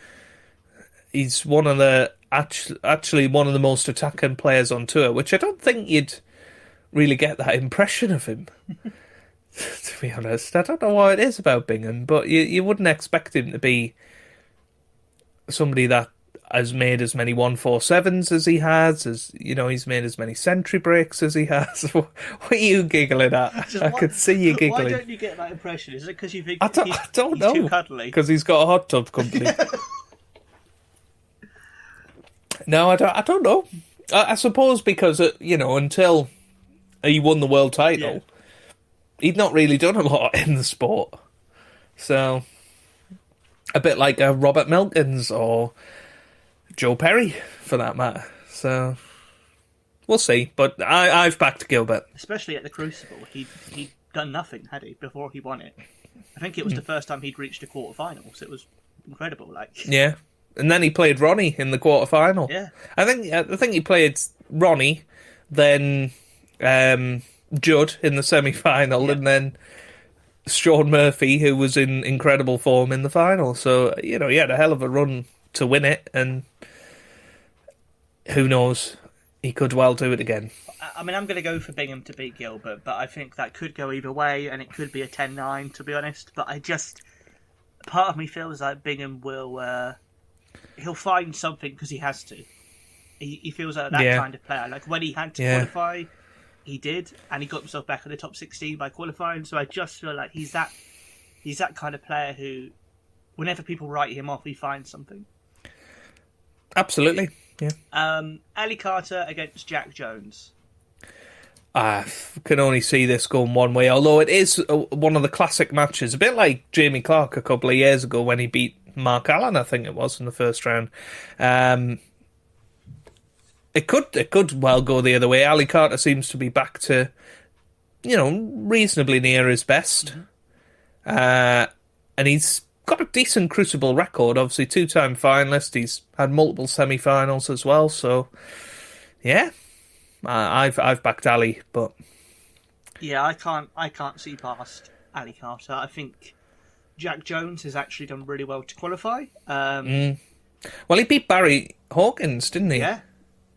He's one of the actually one of the most attacking players on tour, which I don't think you'd really get that impression of him. To be honest, I don't know what it is about Bingham, but you wouldn't expect him to be somebody that has made as many 147s as he has, he's made as many century breaks as he has. What are you giggling at? I could see you giggling. Why don't you get that impression? Is it because you think I don't know. Too cuddly? Because he's got a hot tub company. No, I don't know. I suppose because, until he won the world title, he'd not really done a lot in the sport. So, a bit like Robert Milkins or Joe Perry, for that matter. So, we'll see. But I've backed Gilbert. Especially at the Crucible. He'd done nothing, had he, before he won it? I think it was the first time he'd reached a quarterfinal, so it was incredible. Yeah, and then he played Ronnie in the quarterfinal. Yeah, I think he played Ronnie, then Judd in the semi-final, and then Sean Murphy, who was in incredible form in the final. So, he had a hell of a run to win it, and who knows, he could well do it again. I mean, I'm going to go for Bingham to beat Gilbert, but I think that could go either way, and it could be a 10-9, to be honest. But part of me feels like Bingham will, he'll find something because he has to. He feels like that kind of player. Like, when he had to qualify, he did, and he got himself back in the top 16 by qualifying. So I just feel like he's that kind of player who, whenever people write him off, he finds something. Absolutely, yeah. Ali Carter against Jack Jones. I can only see this going one way, although it is one of the classic matches, a bit like Jamie Clark a couple of years ago when he beat Mark Allen, I think it was, in the first round. It could well go the other way. Ali Carter seems to be back to, reasonably near his best. And he's got a decent Crucible record, obviously 2-time finalist. He's had multiple semi-finals as well, so yeah. I've backed Ali, but yeah, I can't see past Ali Carter. I think Jack Jones has actually done really well to qualify. Well, he beat Barry Hawkins, didn't he? Yeah,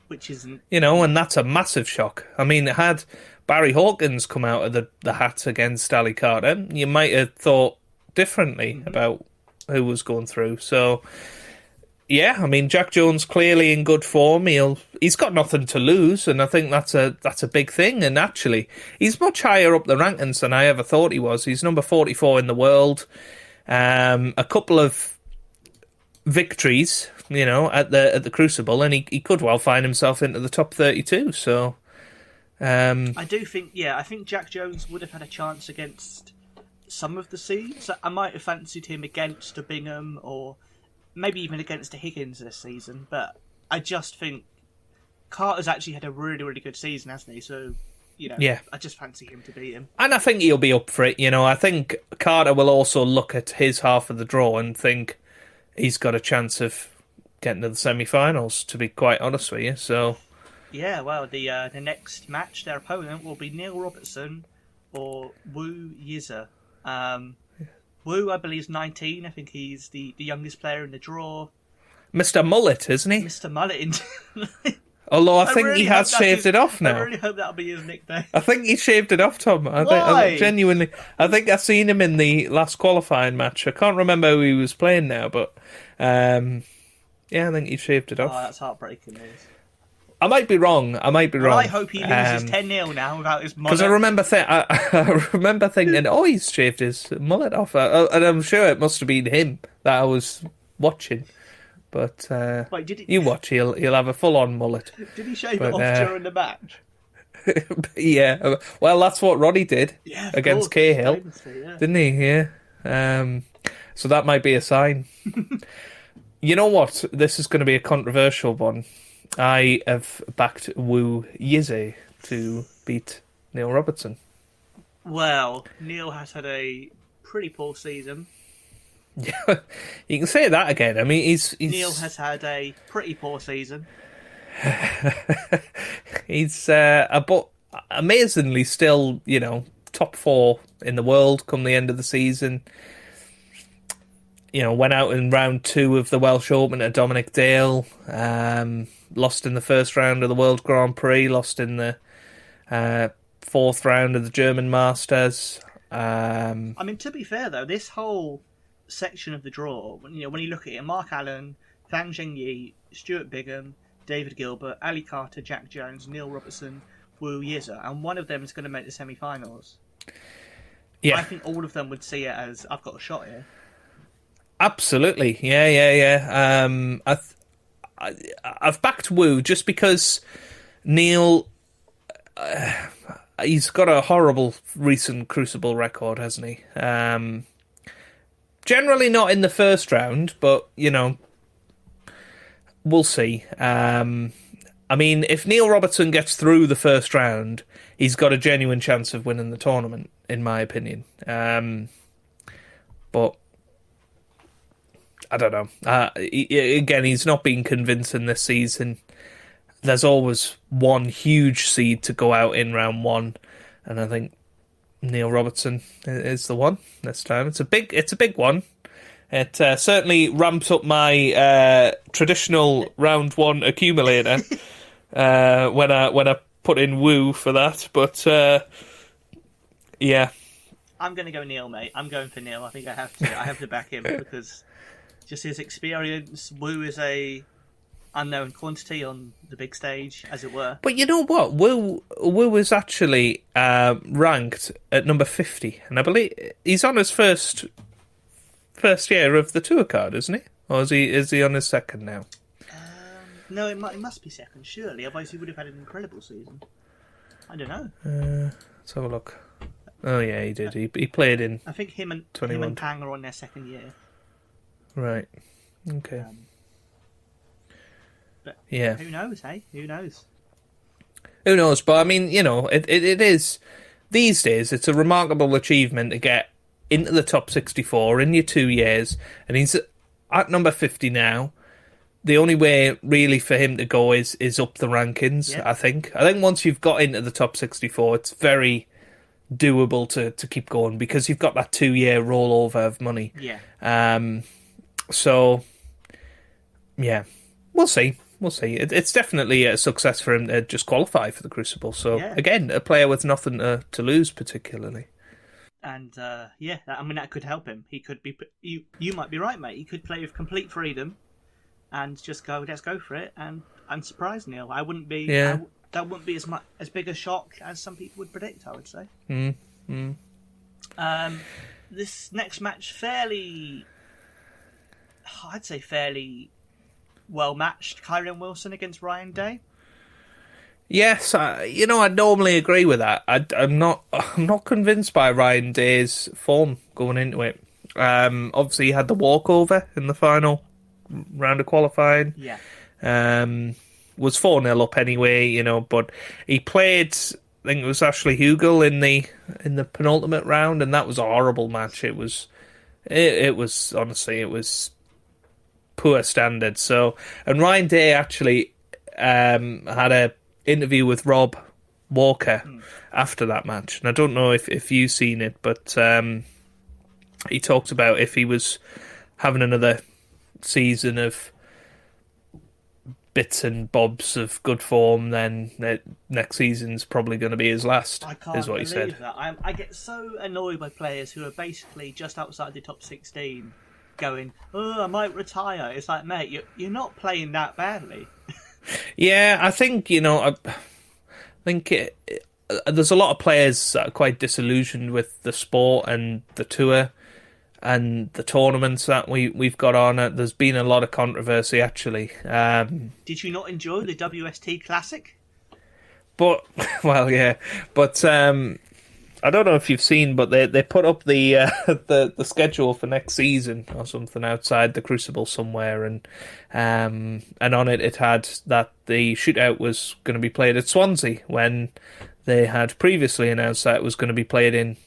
which isn't and that's a massive shock. I mean, had Barry Hawkins come out of the hat against Ali Carter, you might have thought differently about who was going through. So. Yeah, I mean, Jack Jones clearly in good form. He's got nothing to lose, and I think that's a big thing. And actually, he's much higher up the rankings than I ever thought he was. He's number 44 in the world. A couple of victories, at the Crucible, and he could well find himself into the top 32. So, I do think, I think Jack Jones would have had a chance against some of the seeds. I might have fancied him against a Bingham or maybe even against a Higgins this season, but I just think Carter's actually had a really, really good season, hasn't he? So, I just fancy him to beat him. And I think he'll be up for it, I think Carter will also look at his half of the draw and think he's got a chance of getting to the semi-finals, to be quite honest with you, so... Yeah, well, the next match, their opponent will be Neil Robertson or Wu Yiza. Wu, I believe, is 19. I think he's the youngest player in the draw. Mr. Mullet, isn't he? Mr. Mullet. Although I think he has shaved it off now. I really hope that'll be his nickname. I think he shaved it off, Tom. Why? Genuinely. I think I've seen him in the last qualifying match. I can't remember who he was playing now, but I think he shaved it off. Oh, that's heartbreaking news. I might be wrong. Well, I hope he loses 10-0 now without his mullet. Because I remember thinking, oh, he's shaved his mullet off. And I'm sure it must have been him that I was watching. But Wait, you watch, he'll have a full-on mullet. Did he shave it off during the match? Yeah. Well, that's what Ronnie did against Cahill. Yeah. Didn't he? Yeah. So that might be a sign. You know what? This is going to be a controversial one. I have backed Wu Yize to beat Neil Robertson. Well, Neil has had a pretty poor season. Yeah, you can say that again. I mean, he's... Neil has had a pretty poor season. He's but amazingly still, top 4 in the world come the end of the season. Went out in round 2 of the Welsh Open at Dominic Dale. Lost in the first round of the World Grand Prix. Lost in the 4th round of the German Masters. I mean, to be fair though, this whole section of the draw, when you look at it, Mark Allen, Pang Junxu, Stuart Bingham, David Gilbert, Ali Carter, Jack Jones, Neil Robertson, Wu Yiza, and one of them is going to make the semi-finals. Yeah, I think all of them would see it as I've got a shot here. Absolutely, yeah. I've backed Wu just because Neil, he's got a horrible recent Crucible record, hasn't he? Generally not in the first round, but, we'll see. I mean, if Neil Robertson gets through the first round, he's got a genuine chance of winning the tournament, in my opinion. But I don't know. Again, he's not been convincing this season. There's always one huge seed to go out in round one, and I think Neil Robertson is the one this time. It's a big one. It certainly ramps up my traditional round one accumulator when I put in Wu for that. But yeah, I'm going to go Neil, mate. I'm going for Neil. I think I have to back him because just his experience. Wu is a unknown quantity on the big stage, as it were. But you know what? Wu is actually ranked at number 50, and I believe he's on his first year of the tour card, isn't he? Or is he on his second now? No, it must be second, surely. Otherwise, he would have had an incredible season. I don't know. Let's have a look. Oh yeah, he did. He played in. I think him and Pang are on their second year. Right. Okay. But yeah. Who knows? Hey, who knows? Who knows? But I mean, you know, it is these days. It's a remarkable achievement to get into the top 64 in your 2 years, and he's at number 50 now. The only way really for him to go is up the rankings. Yeah. I think once you've got into the top 64, it's very doable to keep going because you've got that 2 year rollover of money. Yeah. So yeah, we'll see. It's definitely a success for him to just qualify for the Crucible. So again, a player with nothing to lose particularly. And I mean that could help him. He could be. You might be right, mate. He could play with complete freedom, and just go. Let's go for it. And I'm surprised, Neil. I wouldn't be. Yeah. That wouldn't be as big a shock as some people would predict. I would say. This next match, fairly well matched. Kyron Wilson against Ryan Day. Yes, I normally agree with that. I'm not convinced by Ryan Day's form going into it. Obviously, he had the walkover in the final round of qualifying. Yeah. Was 4-0 up anyway, but he played. I think it was Ashley Hugel in the penultimate round, and that was a horrible match. It was honestly, it was poor standard. So, and Ryan Day actually had a interview with Rob Walker after that match, and I don't know if you've seen it, but he talked about if he was having another season of bits and bobs of good form, then next season's probably going to be his last. I can't is what he said. That. I get so annoyed by players who are basically just outside the top 16 going, "Oh, I might retire." It's like, mate, you're not playing that badly. Yeah, I think there's a lot of players that are quite disillusioned with the sport and the tour and the tournaments that we've got on. There's been a lot of controversy, actually. Did you not enjoy the WST Classic? But, well, yeah. But I don't know if you've seen, but they put up the schedule for next season or something outside the Crucible somewhere, and on it had that the shootout was going to be played at Swansea when they had previously announced that it was going to be played in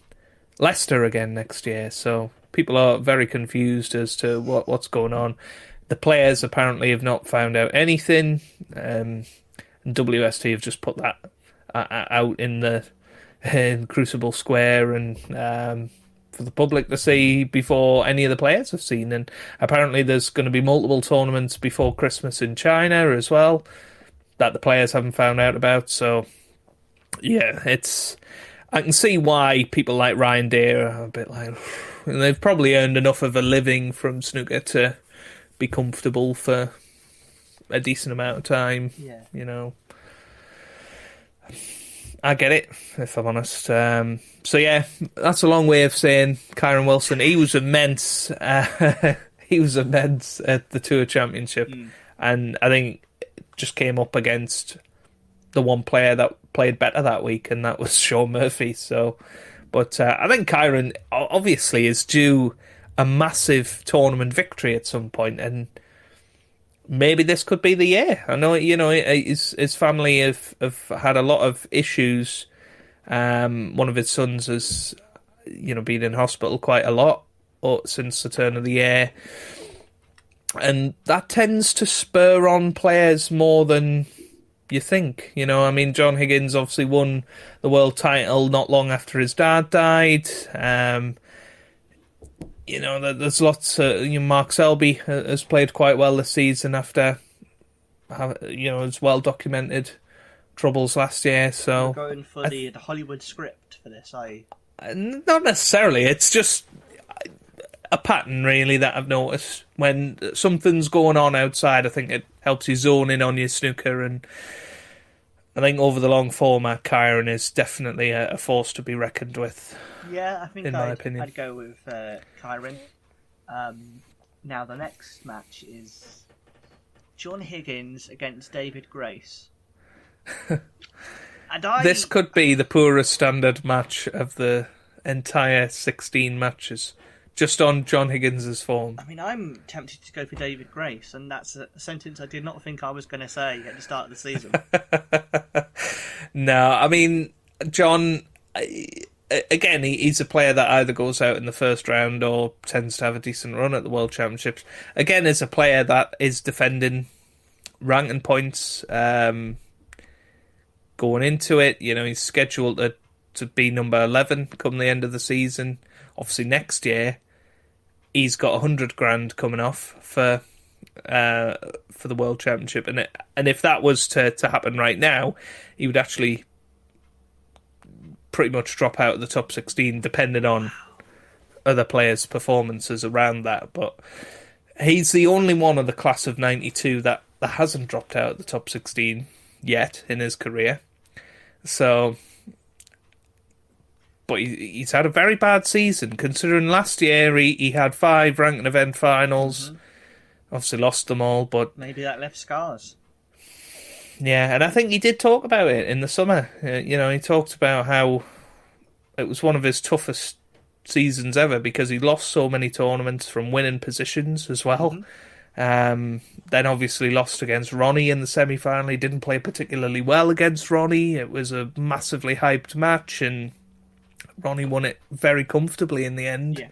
Leicester again next year. So people are very confused as to what's going on. The players apparently have not found out anything, and WST have just put that out in Crucible Square and for the public to see before any of the players have seen. And apparently there's going to be multiple tournaments before Christmas in China as well that the players haven't found out about. So yeah, I can see why people like Ryan Day are a bit like, they've probably earned enough of a living from snooker to be comfortable for a decent amount of time. Yeah. I get it, if I'm honest. So yeah, that's a long way of saying Kyron Wilson. He was immense. He was immense at the Tour Championship, and I think just came up against the one player that played better that week, and that was Sean Murphy. So, but I think Kyron obviously is due a massive tournament victory at some point, and maybe this could be the year. I know, his family have had a lot of issues. One of his sons has, been in hospital quite a lot since the turn of the year. And that tends to spur on players more than you think. You know, I mean, John Higgins obviously won the world title not long after his dad died. You know, there's lots Mark Selby has played quite well this season after, his well-documented troubles last year. So you're going for the Hollywood script for this, are you? Not necessarily. It's just a pattern, really, that I've noticed. When something's going on outside, I think it helps you zone in on your snooker. And I think over the long format, Kyron is definitely a force to be reckoned with. Yeah, I think in my opinion, I'd go with Kyron. Now, the next match is John Higgins against David Grace. This could be the poorest standard match of the entire 16 matches, just on John Higgins' form. I mean, I'm tempted to go for David Grace, and that's a sentence I did not think I was going to say at the start of the season. No, I mean, John, again, he's a player that either goes out in the first round or tends to have a decent run at the World Championships. Again, is a player that is defending ranking points going into it. You know, he's scheduled to be number 11 come the end of the season. Obviously, next year, he's got $100,000 coming off for the World Championship, and if that was to happen right now, he would actually pretty much drop out of the top 16, depending on other players' performances around that. But he's the only one of the class of '92 that hasn't dropped out of the top 16 yet in his career. So, but he's had a very bad season, considering last year he had 5 ranking event finals. Mm-hmm. Obviously lost them all, but maybe that left scars. Yeah, and I think he did talk about it in the summer. He talked about how it was one of his toughest seasons ever because he lost so many tournaments from winning positions as well. Mm-hmm. Then obviously lost against Ronnie in the semi-final. He didn't play particularly well against Ronnie. It was a massively hyped match, and Ronnie won it very comfortably in the end. Yeah.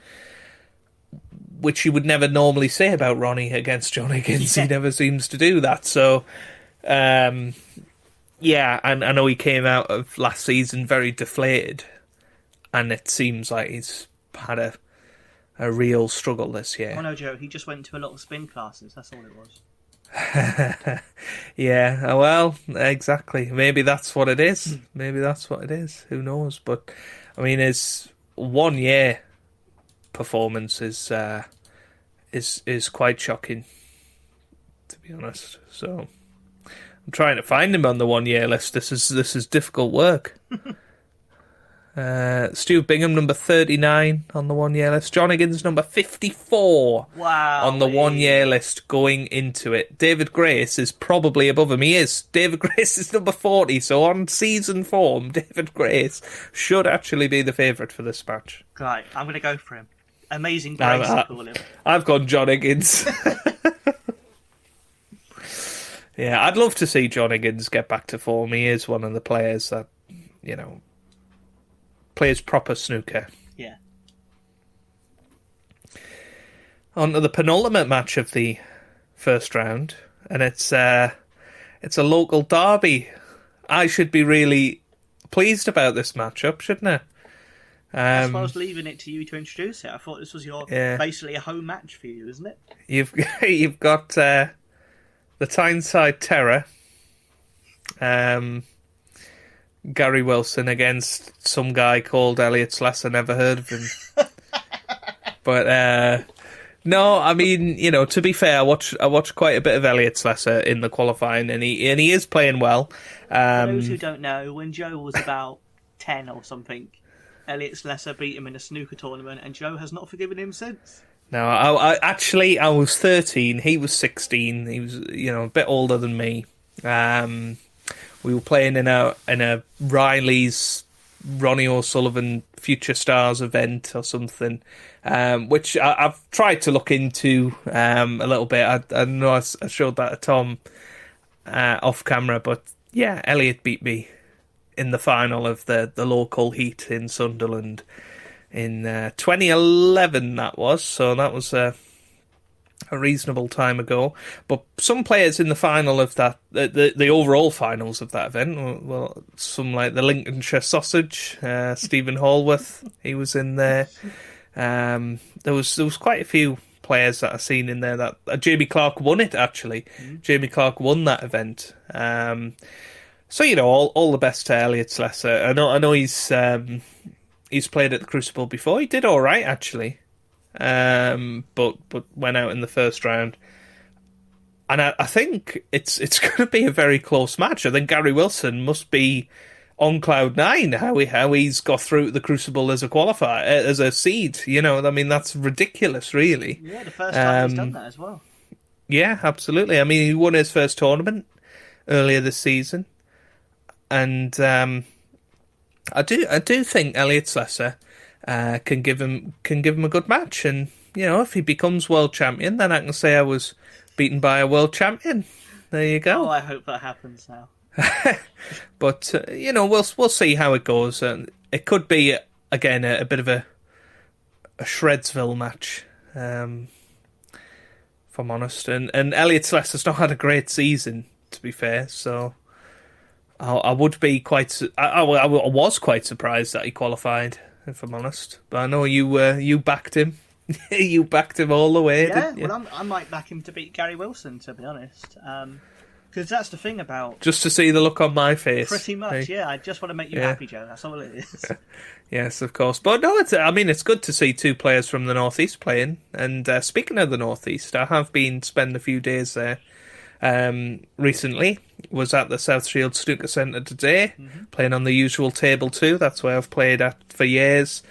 Which you would never normally say about Ronnie against John Higgins. Yeah. He never seems to do that. So, and I know he came out of last season very deflated, and it seems like he's had a real struggle this year. Oh no, Joe, he just went to a lot of spin classes. That's all it was. Yeah, well, exactly. Maybe that's what it is. Maybe that's what it is. Who knows? But I mean, his 1 year performance is quite shocking, to be honest. So I'm trying to find him on the 1 year list. This is difficult work. Stu Bingham number 39 on the 1 year list. John Higgins number 54. Wow, on the 1 year list going into it. David Grace is probably above him. He is. David Grace is number 40. So on season form, David Grace should actually be the favourite for this match. Right, I'm going to go for him. Amazing Grace, I call him. I've gone John Higgins. Yeah, I'd love to see John Higgins get back to form. He is one of the players that, plays proper snooker. Yeah. On to the penultimate match of the first round, and it's a local derby. I should be really pleased about this matchup, shouldn't I? That's why I was leaving it to you to introduce it. I thought this was basically a home match for you, isn't it? You've got the Tyneside Terror, Gary Wilson against some guy called Elliot Slesser. Never heard of him. But no, I mean, to be fair, I watched quite a bit of Elliot Slesser in the qualifying, and he is playing well. For those who don't know, when Joe was about 10 or something, Elliot Slesser beat him in a snooker tournament, and Joe has not forgiven him since. No, I was 13. He was 16. He was, a bit older than me. We were playing in a Riley's Ronnie O'Sullivan Future Stars event or something, which I've tried to look into a little bit. I know I showed that to Tom off camera, but yeah, Elliot beat me in the final of the local heat in Sunderland in 2011. That was a reasonable time ago. But some players in the final of that, the overall finals of that event, well, some like the Lincolnshire Sausage, Stephen Hallworth, he was in there. There was quite a few players that I've seen in there. That Jamie Clark won it, actually. Jamie Clark won that event. So all the best to Elliot Slessor. I know he's played at the Crucible before. He did all right, actually. But went out in the first round, and I think it's going to be a very close match. I think Gary Wilson must be on cloud nine how he's got through the Crucible as a qualifier, as a seed. I mean, that's ridiculous, really. Yeah, the first time he's done that as well. Yeah, absolutely. I mean, he won his first tournament earlier this season, and I do think Elliot Slessor can give him a good match, and if he becomes world champion, then I can say I was beaten by a world champion. There you go. Oh, I hope that happens now. But we'll see how it goes. It could be again a bit of a Shredsville match, if I'm honest. And Elliot Slessor's not had a great season, to be fair. So I would be I was quite surprised that he qualified, if I'm honest. But I know you backed him. You backed him all the way, didn't you? Well, I might back him to beat Gary Wilson, to be honest. Because that's the thing about... Just to see the look on my face. Pretty much, yeah. I just want to make you happy, Joe. That's all it is. Yes, of course. But no, it's good to see two players from the Northeast playing. And speaking of the Northeast, I have been spending a few days there recently. Was at the South Shield Snooker Centre today, playing on the usual table 2. That's where I've played at for years.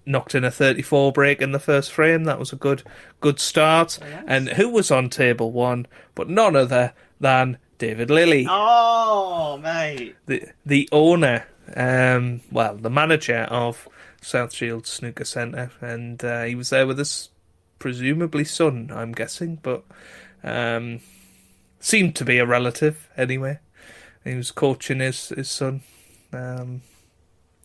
Knocked in a 34 break in the first frame. That was a good start. Oh, yes. And who was on table 1? But none other than David Lilly. Oh, mate. The owner, the manager of South Shield Snooker Centre. And he was there with his presumably son, I'm guessing. But seemed to be a relative anyway. He was coaching his son.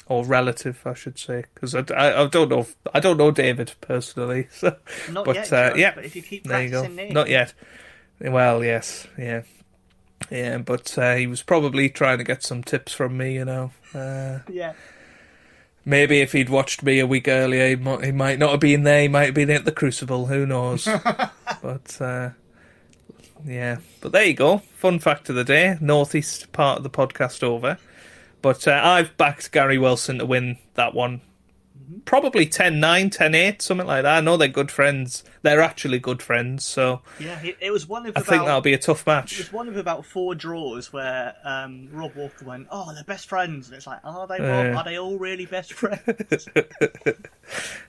Or relative, I should say, because I don't know. I don't know David personally. So, Not yet, Joe, yeah. But if you keep practicing, there you go. Not yet. Well, yes, yeah. But he was probably trying to get some tips from me, Yeah. Maybe if he'd watched me a week earlier, he might not have been there. He might have been at the Crucible. Who knows? But yeah. But there you go. Fun fact of the day. Northeast part of the podcast over. But I've backed Gary Wilson to win that one. Probably 10-9, 10-8, something like that. I know they're good friends. They're actually good friends, so... Yeah, it was one of I think that'll be a tough match. It was one of about 4 draws where Rob Walker went, oh, they're best friends. And it's like, are they, Rob? Are they all really best friends?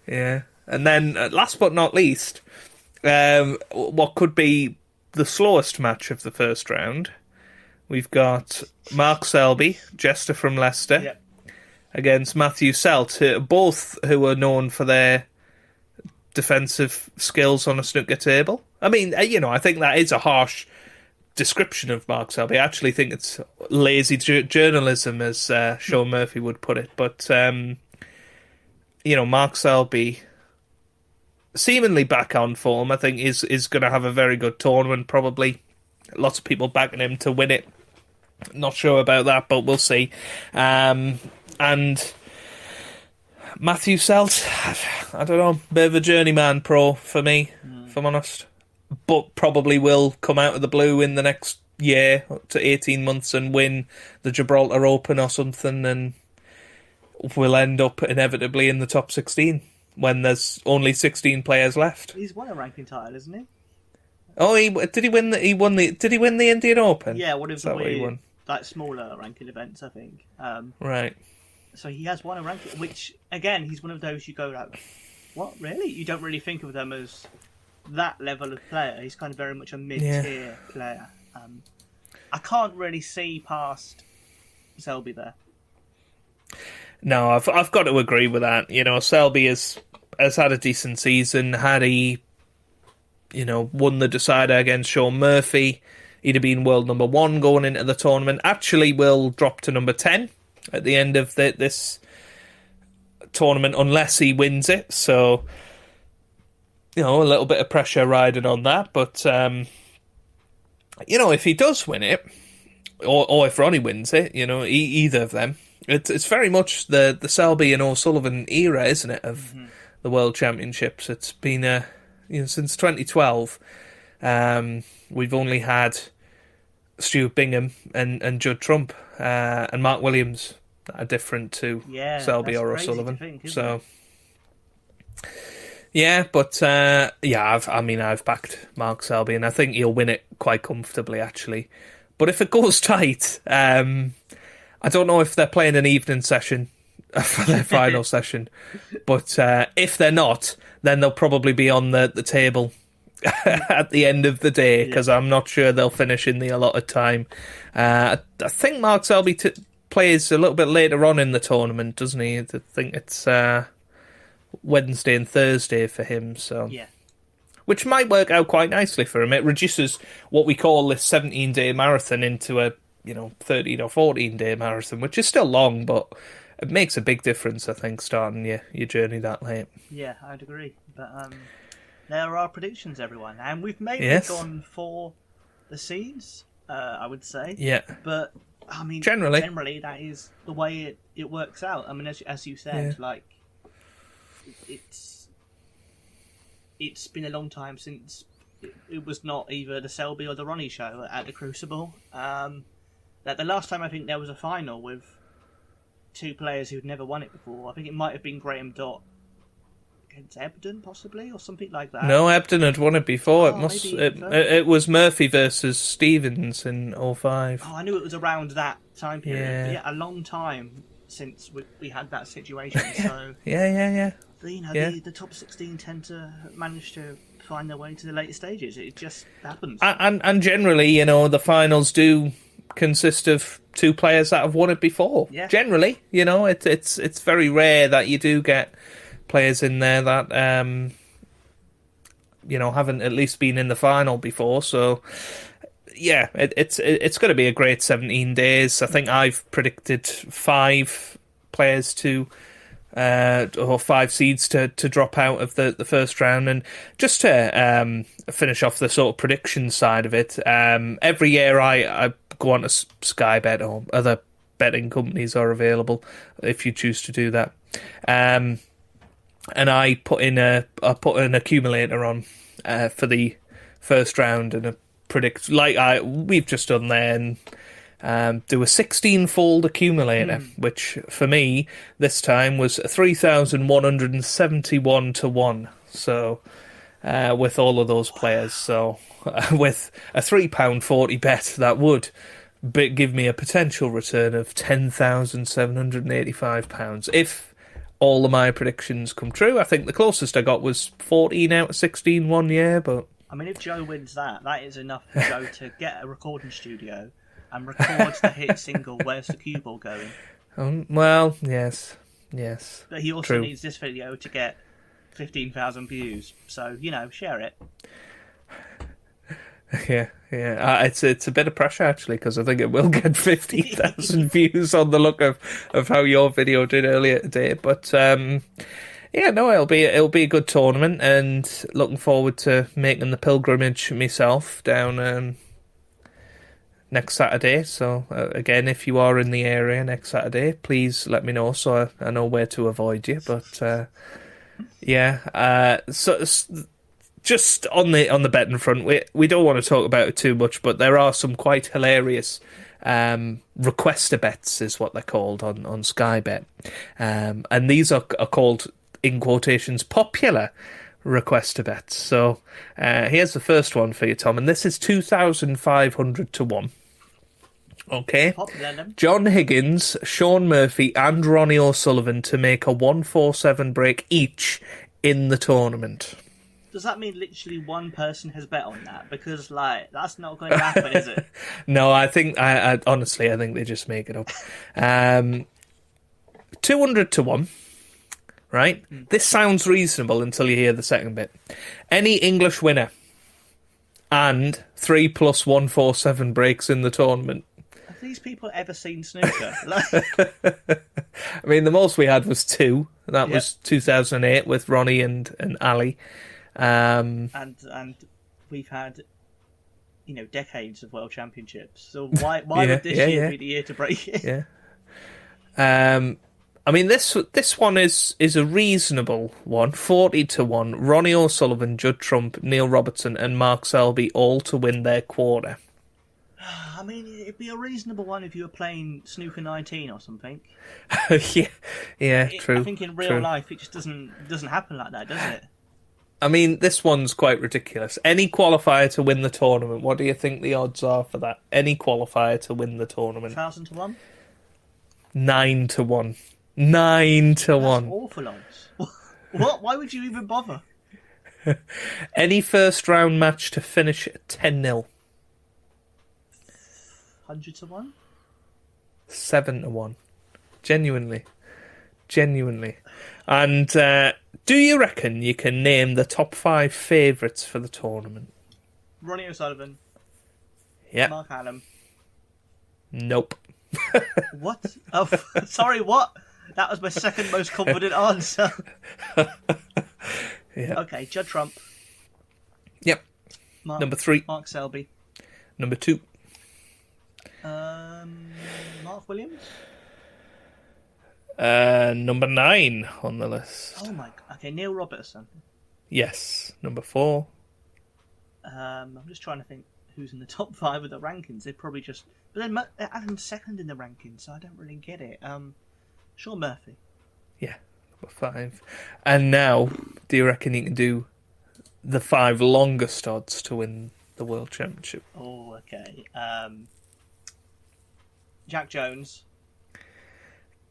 Yeah. And then, last but not least, what could be the slowest match of the first round... We've got Mark Selby, Jester from Leicester, against Matthew Selt, both who are known for their defensive skills on a snooker table. I mean, I think that is a harsh description of Mark Selby. I actually think it's lazy journalism, as Sean Murphy would put it. But, Mark Selby, seemingly back on form, I think is going to have a very good tournament, probably. Lots of people backing him to win it. Not sure about that, but we'll see. And Matthew Selt, I don't know, bit of a journeyman pro for me, if I'm honest. But probably will come out of the blue in the next year to 18 months and win the Gibraltar Open or something, and will end up inevitably in the top 16 when there's only 16 players left. He's won a ranking title, isn't he? Oh, did he win the Indian Open? Yeah, one of the weird, smaller ranking events, I think. Right. So he has won a ranking, which again, he's one of those you go like, what, really? You don't really think of them as that level of player. He's kind of very much a mid-tier player. I can't really see past Selby there. No, I've got to agree with that. Selby has had a decent season. Had he won the decider against Sean Murphy, he'd have been world number 1 going into the tournament. Actually will drop to number 10 at the end of this tournament unless he wins it. So, a little bit of pressure riding on that. But, if he does win it, or if Ronnie wins it, either of them, it's very much the Selby and O'Sullivan era, isn't it, of the World Championships. It's been, since 2012, we've only had Stuart Bingham and Judd Trump and Mark Williams that are different to Selby or O'Sullivan. I've backed Mark Selby, and I think he'll win it quite comfortably, actually. But if it goes tight, I don't know if they're playing an evening session for their final session. But if they're not, then they'll probably be on the table at the end of the day, because I'm not sure they'll finish in the allotted time. I think Mark Selby plays a little bit later on in the tournament, doesn't he? I think it's Wednesday and Thursday for him, so which might work out quite nicely for him. It reduces what we call this 17-day marathon into a 13 or 14-day marathon, which is still long, but it makes a big difference, I think, starting your journey that late. Yeah, I'd agree. But there are our predictions, everyone, and we've mainly gone for the seeds, I would say. Yeah. But I mean, generally that is the way it works out. I mean, as you said, like it's been a long time since it was not either the Selby or the Ronnie show at the Crucible. That the last time I think there was a final with two players who'd never won it before. I think it might have been Graham Dott against Ebden, possibly, or something like that. No, Ebden had won it before. It was Murphy versus Stevens in 05. Oh, I knew it was around that time period. But a long time since we had that situation. So the top 16 tend to manage to find their way to the later stages. It just happens. And generally, the finals do consist of two players that have won it before. Yeah. Generally, it's very rare that you do get players in there that haven't at least been in the final before. So it's going to be a great 17 days. I think I've predicted 5 players or 5 seeds to drop out of the first round. And just to finish off the sort of prediction side of it, every year I go on to Sky Bet, or other betting companies are available if you choose to do that. And I put an accumulator on for the first round, and predict we've just done there, and do a 16-fold accumulator, which for me this time was 3,171 to 1. So with all of those players, so with a £3.40 bet, that would give me a potential return of £10,785 if all of my predictions come true. I think the closest I got was 14 out of 16 one year, but I mean, if Joe wins that is enough for Joe to get a recording studio and record the hit single "Where's the Cue Ball Going?" Well, yes. But he also needs this video to get 15,000 views, so share it. Yeah. It's a bit of pressure, actually, because I think it will get 50,000 views on the look of how your video did earlier today. But it'll be a good tournament, and looking forward to making the pilgrimage myself down next Saturday. So again, if you are in the area next Saturday, please let me know so I know where to avoid you. But so just on the betting front, we don't want to talk about it too much, but there are some quite hilarious requester bets, is what they're called on Sky Bet, and these are called, in quotations, popular requester bets. So here's the first one for you, Tom, and this is 2,500 to 1. Okay, John Higgins, Sean Murphy, and Ronnie O'Sullivan to make a 147 break each in the tournament. Does that mean literally one person has bet on that? Because, that's not going to happen, is it? No, I think, I honestly, I think they just make it up. 200 to 1, right? This sounds reasonable until you hear the second bit. Any English winner and 3 plus 147 breaks in the tournament. Have these people ever seen snooker? I mean, the most we had was 2, That was 2008 with Ronnie and Ali. And we've had, decades of World Championships. So why would this year be the year to break it? Yeah. I mean, this one is a reasonable one. 40-1. Ronnie O'Sullivan, Judd Trump, Neil Robertson, and Mark Selby all to win their quarter. I mean, it'd be a reasonable one if you were playing Snooker 19 or something. True. I think in real life it just doesn't happen like that, does it? I mean, this one's quite ridiculous. Any qualifier to win the tournament, what do you think the odds are for that? Any qualifier to win the tournament? 1,000-1? 9-1. 9-1. That's awful odds. What? Why would you even bother? Any first round match to finish at 10-0. 100-1? 7-1. Genuinely. And do you reckon you can name the top 5 favourites for the tournament? Ronnie O'Sullivan. Yeah. Mark Allen. Nope. What? Oh, sorry, what? That was my second most confident answer. Yeah. Okay, Judd Trump. Yep. Number 3. Mark Selby. Number 2. Mark Williams. Number 9 on the list. Oh my god. Okay, Neil Robertson. Yes. Number 4. I'm just trying to think who's in the top 5 of the rankings. They'd probably just... But then Adam's second in the rankings, so I don't really get it. Sean Murphy. Yeah, number 5. And now, do you reckon you can do the 5 longest odds to win the World Championship? Oh, okay. Jack Jones.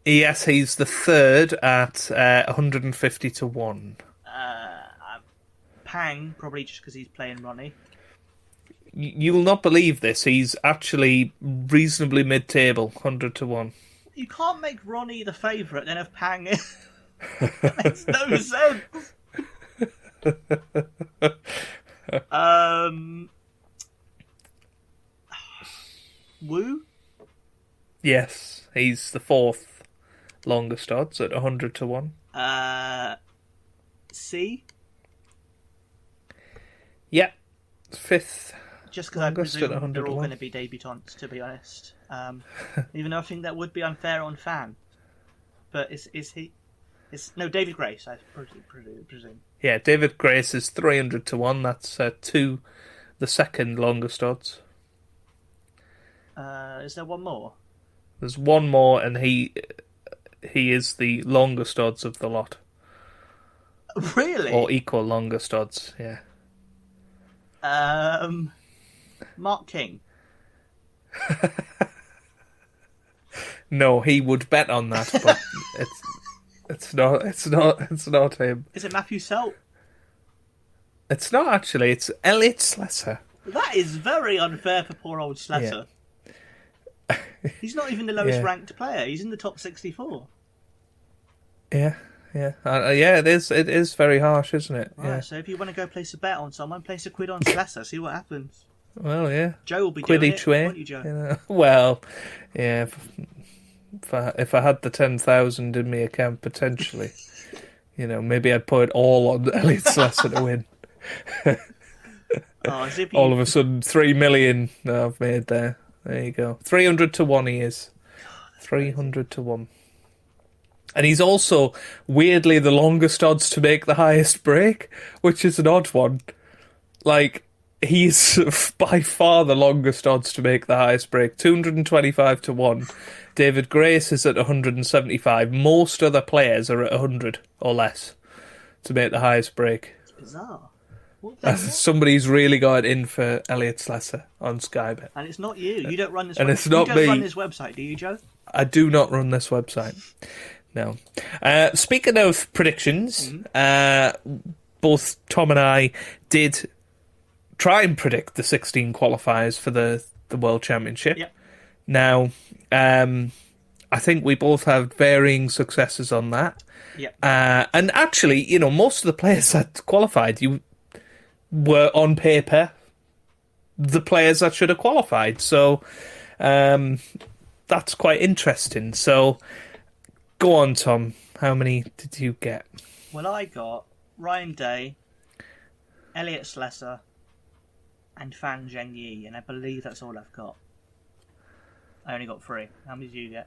Yes, he's the 3rd at 150-1. Pang, probably just because he's playing Ronnie. You will not believe this. He's actually reasonably mid-table, 100-1. You can't make Ronnie the favourite, then have Pang. That makes no sense. Wu? Yes, he's the 4th longest odds at 100-1. C? Yeah, 5th. Just because I presume they're all going to be debutantes, to be honest. Even though I think that would be unfair on Fan. But is he... No, David Grace, I presume. Yeah, David Grace is 300-1. That's the 2nd longest odds. Is there one more? There's one more, and he is the longest odds of the lot. Really? Or equal longest odds, yeah. Mark King. No, he would bet on that, but it's not him. Is it Matthew Selt? It's not actually. It's Elliot Slesser. That is very unfair for poor old Slesser. Yeah. He's not even the lowest ranked player. He's in the top 64. Yeah. It is very harsh, isn't it? Right, yeah. So if you want to go place a bet on someone, place a quid on Slesser, see what happens. Well, yeah. Joe will be quid doing each it, way. won't you, Joe? You know? Well, yeah. If I had the 10,000 in my account potentially, maybe I'd put it all on Elliot Slesser to win. All of a sudden, 3 million I've made there. There you go. 300-1 he is. 300-1. And he's also, weirdly, the longest odds to make the highest break, which is an odd one. Like, he's by far the longest odds to make the highest break. 225-1. David Grace is at 175. Most other players are at 100 or less to make the highest break. It's bizarre. Somebody's really got in for Elliot Slesser on Skybet. And it's not you. You don't run this. And it's not me. You don't run this website, do you, Joe? I do not run this website. No. Speaking of predictions, both Tom and I did try and predict the 16 qualifiers for the World Championship. Yep. Now, I think we both had varying successes on that. Yep. And actually, most of the players that qualified, were on paper the players that should have qualified. So that's quite interesting. So Go on, Tom. How many did you get? Well, I got Ryan Day, Elliot Slesser, and Fan Zhengyi, and I believe that's all I've got. I only got 3. How many did you get?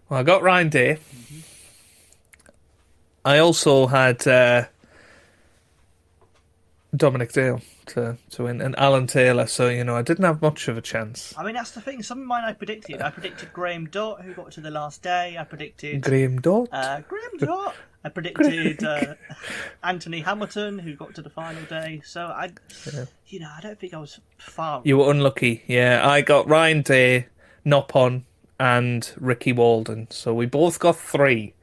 Well, I got Ryan Day. Mm-hmm. I also had Dominic Dale to win, and Alan Taylor, so, I didn't have much of a chance. I mean, that's the thing. Some of mine I predicted. I predicted Graham Dott, who got to the last day. I predicted... Graham Dott? Graham Dott. I predicted Anthony Hamilton, who got to the final day. So, I don't think I was far... You were unlucky, yeah. I got Ryan Day, Noppon, and Ricky Walden. So we both got 3.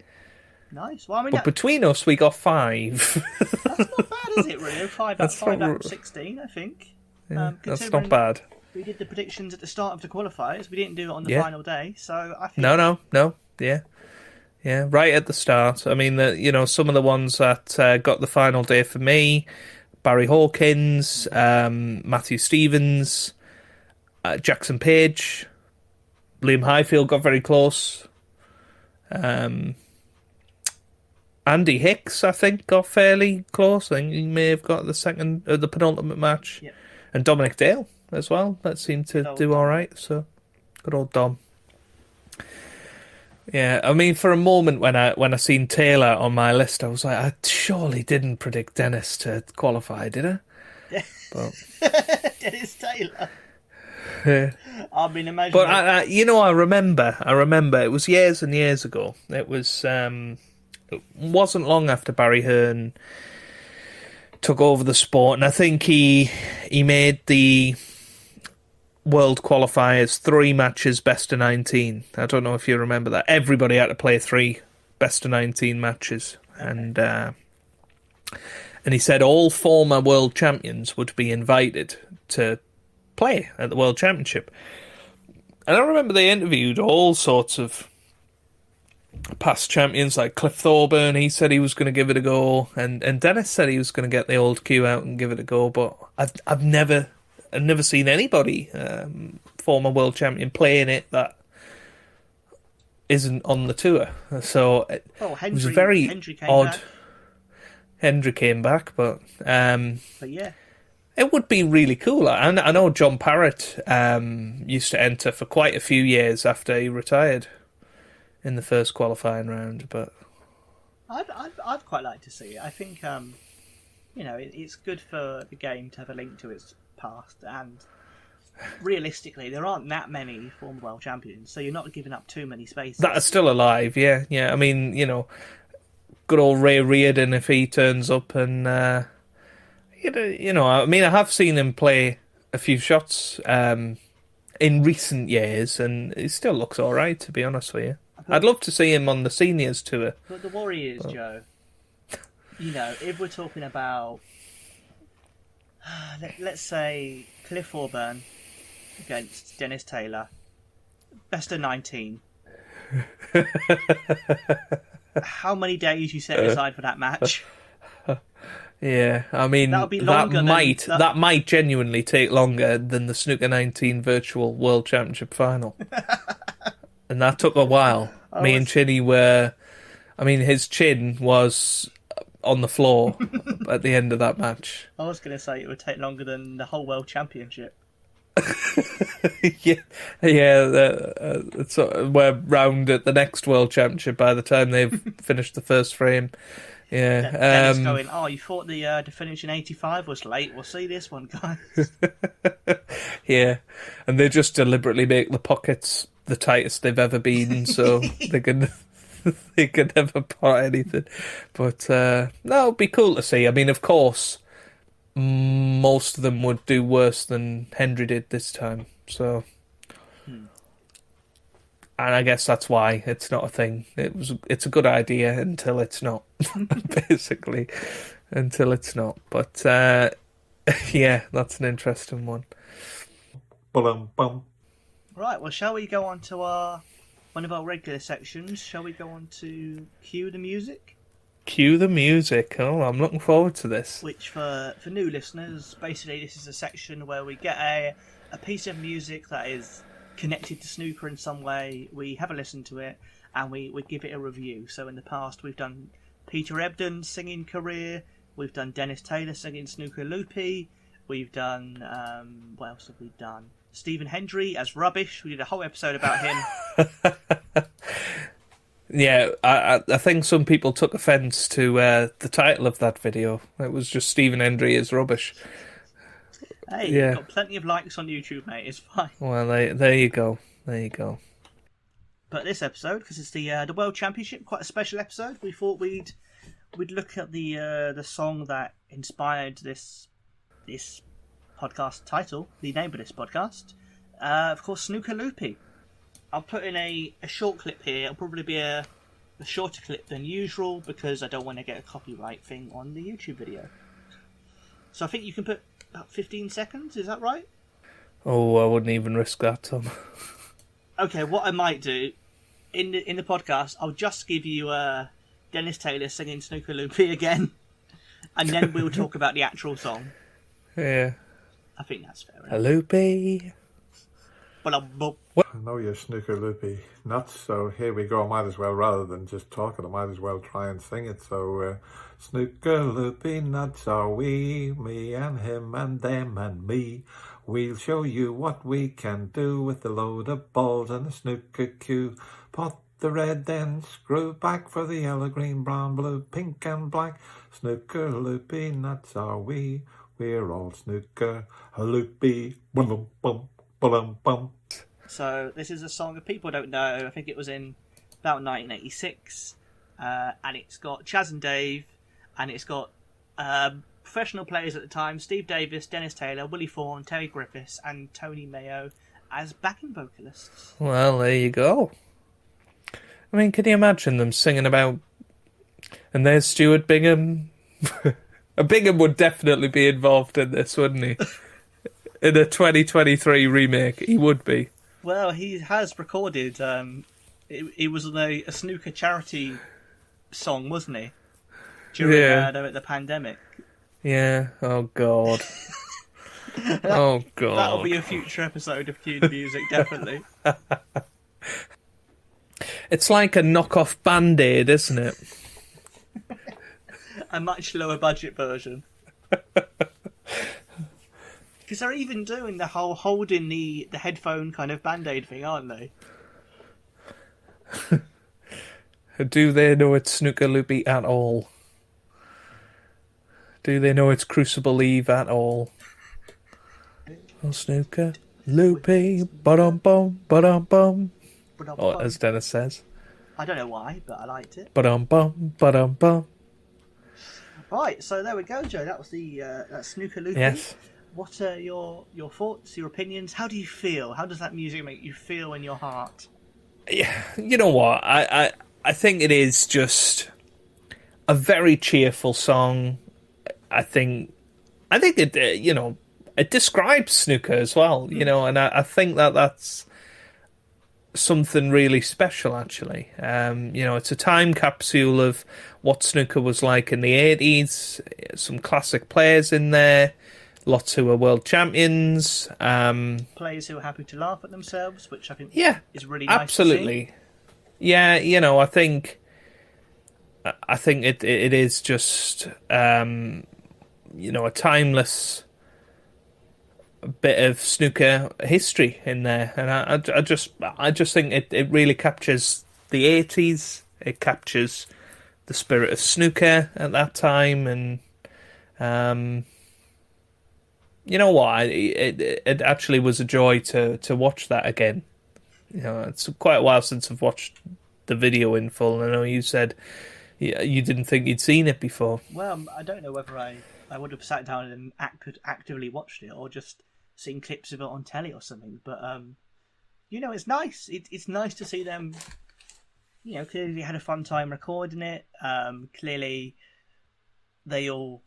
Nice. Well, I mean, but between us, we got 5. That's not bad, is it, really? 5 out of 16, I think. Yeah, that's not bad. We did the predictions at the start of the qualifiers. We didn't do it on the final day, so I think... No. Yeah, right at the start. I mean, some of the ones that got the final day for me, Barry Hawkins, Matthew Stevens, Jackson Page, Liam Highfield got very close. Andy Hicks, I think, got fairly close. I think he may have got the penultimate match. Yep. And Dominic Dale as well. That seemed to do all right. So, good old Dom. Yeah, I mean, for a moment when I seen Taylor on my list, I was like, I surely didn't predict Dennis to qualify, did I? But... Dennis Taylor. Yeah. I mean, imagine. But I remember. It was years and years ago. It was. It wasn't long after Barry Hearn took over the sport, and I think he made the World Qualifiers 3 matches best of 19. I don't know if you remember that. Everybody had to play 3 best of 19 matches, and he said all former world champions would be invited to play at the World Championship. And I remember they interviewed all sorts of past champions like Cliff Thorburn. He said he was going to give it a go, and Dennis said he was going to get the old queue out and give it a go. But I've never seen anybody former world champion playing it that isn't on the tour. So it was very odd. Hendry came back, but yeah. It would be really cool. I know John Parrott used to enter for quite a few years after he retired in the first qualifying round, but I'd quite like to see it. I think it's good for the game to have a link to its past, and realistically, there aren't that many former world champions, so you're not giving up too many spaces. That are still alive, yeah. I mean, good old Ray Reardon, if he turns up, and I mean, I have seen him play a few shots in recent years, and he still looks all right, to be honest with you. I'd love to see him on the seniors tour. But the worry is, Joe, if we're talking about, let's say, Cliff Thorburn against Dennis Taylor, best of 19. How many days you set aside for that match? Yeah, I mean, that might genuinely take longer than the Snooker 19 Virtual World Championship final. And that took a while. Me and Chinny his chin was on the floor at the end of that match. I was going to say it would take longer than the whole World Championship. yeah. We're round at the next World Championship by the time they've finished the first frame. Yeah. Dennis going, you thought the finish in 85 was late. We'll see this one, guys. Yeah. And they just deliberately make the pockets the tightest they've ever been, so they can never put anything. But no, it'd be cool to see. I mean, of course, most of them would do worse than Hendry did this time. So, and I guess that's why it's not a thing. It's a good idea until it's not, basically, until it's not. But yeah, that's an interesting one. Bum. Right, well, shall we go on to one of our regular sections? Shall we go on to Cue the Music? Cue the music. Oh, I'm looking forward to this. Which, for new listeners, basically this is a section where we get a piece of music that is connected to snooker in some way. We have a listen to it, and we give it a review. So in the past, we've done Peter Ebdon's singing career, we've done Dennis Taylor singing Snooker Loopy, we've done what else have we done? Stephen Hendry as Rubbish. We did a whole episode about him. Yeah, I think some people took offence to the title of that video. It was just Stephen Hendry is Rubbish. Hey, you've got plenty of likes on YouTube, mate. It's fine. Well, there you go. There you go. But this episode, because it's the World Championship, quite a special episode. We thought we'd look at the song that inspired this podcast title, the name of this podcast. Of course, Snooker Loopy. I'll put in a short clip here. It'll probably be a shorter clip than usual because I don't want to get a copyright thing on the YouTube video. So I think you can put about 15 seconds. Is that right? Oh, I wouldn't even risk that, Tom. Okay, what I might do in the podcast, I'll just give you Dennis Taylor singing Snooker Loopy again, and then we'll talk about the actual song. Yeah. I think that's fair enough. Loopy. I know you're Snooker Loopy nuts, so here we go. I might as well, rather than just talking, I might as well try and sing it. So, Snooker Loopy nuts are we, me and him and them and me. We'll show you what we can do with a load of balls and a snooker cue. Pot the red, then screw back for the yellow, green, brown, blue, pink and black. Snooker Loopy nuts are we, we're all snooker loopy. Bum bum. So this is a song that people don't know. I think it was in about 1986, and it's got Chaz and Dave, and it's got professional players at the time: Steve Davis, Dennis Taylor, Willie Thorne, Terry Griffiths, and Tony Mayo as backing vocalists. Well, there you go. I mean, can you imagine them singing about? And there's Stuart Bingham. Bingham would definitely be involved in this, wouldn't he? In a 2023 remake, he would be. Well, he has recorded. It was a snooker charity song, wasn't he? During the pandemic. Yeah. Oh God. Oh God. That'll be a future episode of Cued Music, definitely. It's like a knockoff Band-Aid, isn't it? A much lower budget version. Because they're even doing the whole holding the headphone kind of Band-Aid thing, aren't they? Do they know it's Snooker Loopy at all? Do they know it's Crucible Eve at all? Oh, Snooker Loopy, ba-dum-bum, ba-dum-bum. Oh, as Dennis says. I don't know why, but I liked it. Ba-dum-bum, ba-dum-bum. Right, so there we go, Joe. That was the Snooker Loopy. Yes. What are your thoughts, your opinions? How do you feel? How does that music make you feel in your heart? Yeah, you know what? I think it is just a very cheerful song. I think it it describes snooker as well, and I think that's something really special, actually. It's a time capsule of what snooker was like in the 80s, some classic players in there, lots who are world champions. Players who are happy to laugh at themselves, which I think is really nice absolutely. To see. Yeah, I think it is just, a timeless bit of snooker history in there, and I just think it really captures the 80s. It captures the spirit of snooker at that time, and you know what? It actually was a joy to watch that again. It's quite a while since I've watched the video in full. I know you said you didn't think you'd seen it before. Well, I don't know whether I would have sat down and actively watched it or just seen clips of it on telly or something. But it's nice. It's nice to see them. Clearly they had a fun time recording it. Clearly they all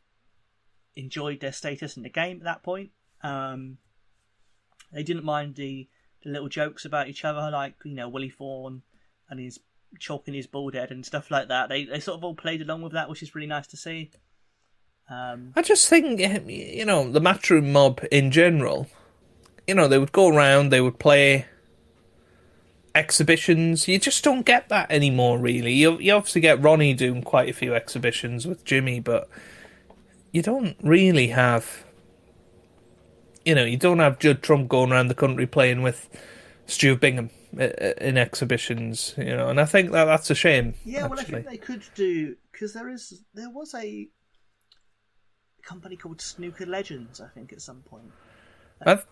enjoyed their status in the game at that point. They didn't mind the little jokes about each other, like Willie Thorne and his chalking his bald head and stuff like that. They sort of all played along with that, which is really nice to see. I just think the Matchroom mob in general, they would go around, they would play exhibitions. You just don't get that anymore, really. You obviously get Ronnie doing quite a few exhibitions with Jimmy, but you don't really have... you don't have Judd Trump going around the country playing with Stuart Bingham in exhibitions, and I think that's a shame. Yeah, actually. well, I think they could do, because there was a company called Snooker Legends, I think, at some point.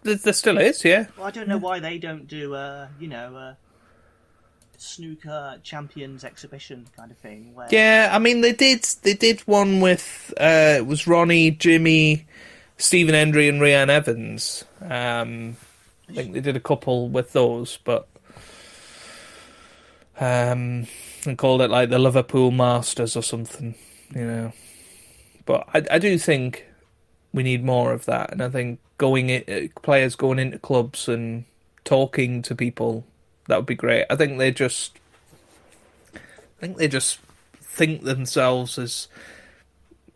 There still is, yeah. Well, I don't know why they don't do snooker champions exhibition kind of thing. Where... Yeah, I mean they did one with it was Ronnie, Jimmy, Stephen Hendry, and Rhiannon Evans. I think they did a couple with those, but they called it like the Liverpool Masters or something, But I do think we need more of that, and I think players going into clubs and talking to people, that would be great. I think they just think themselves as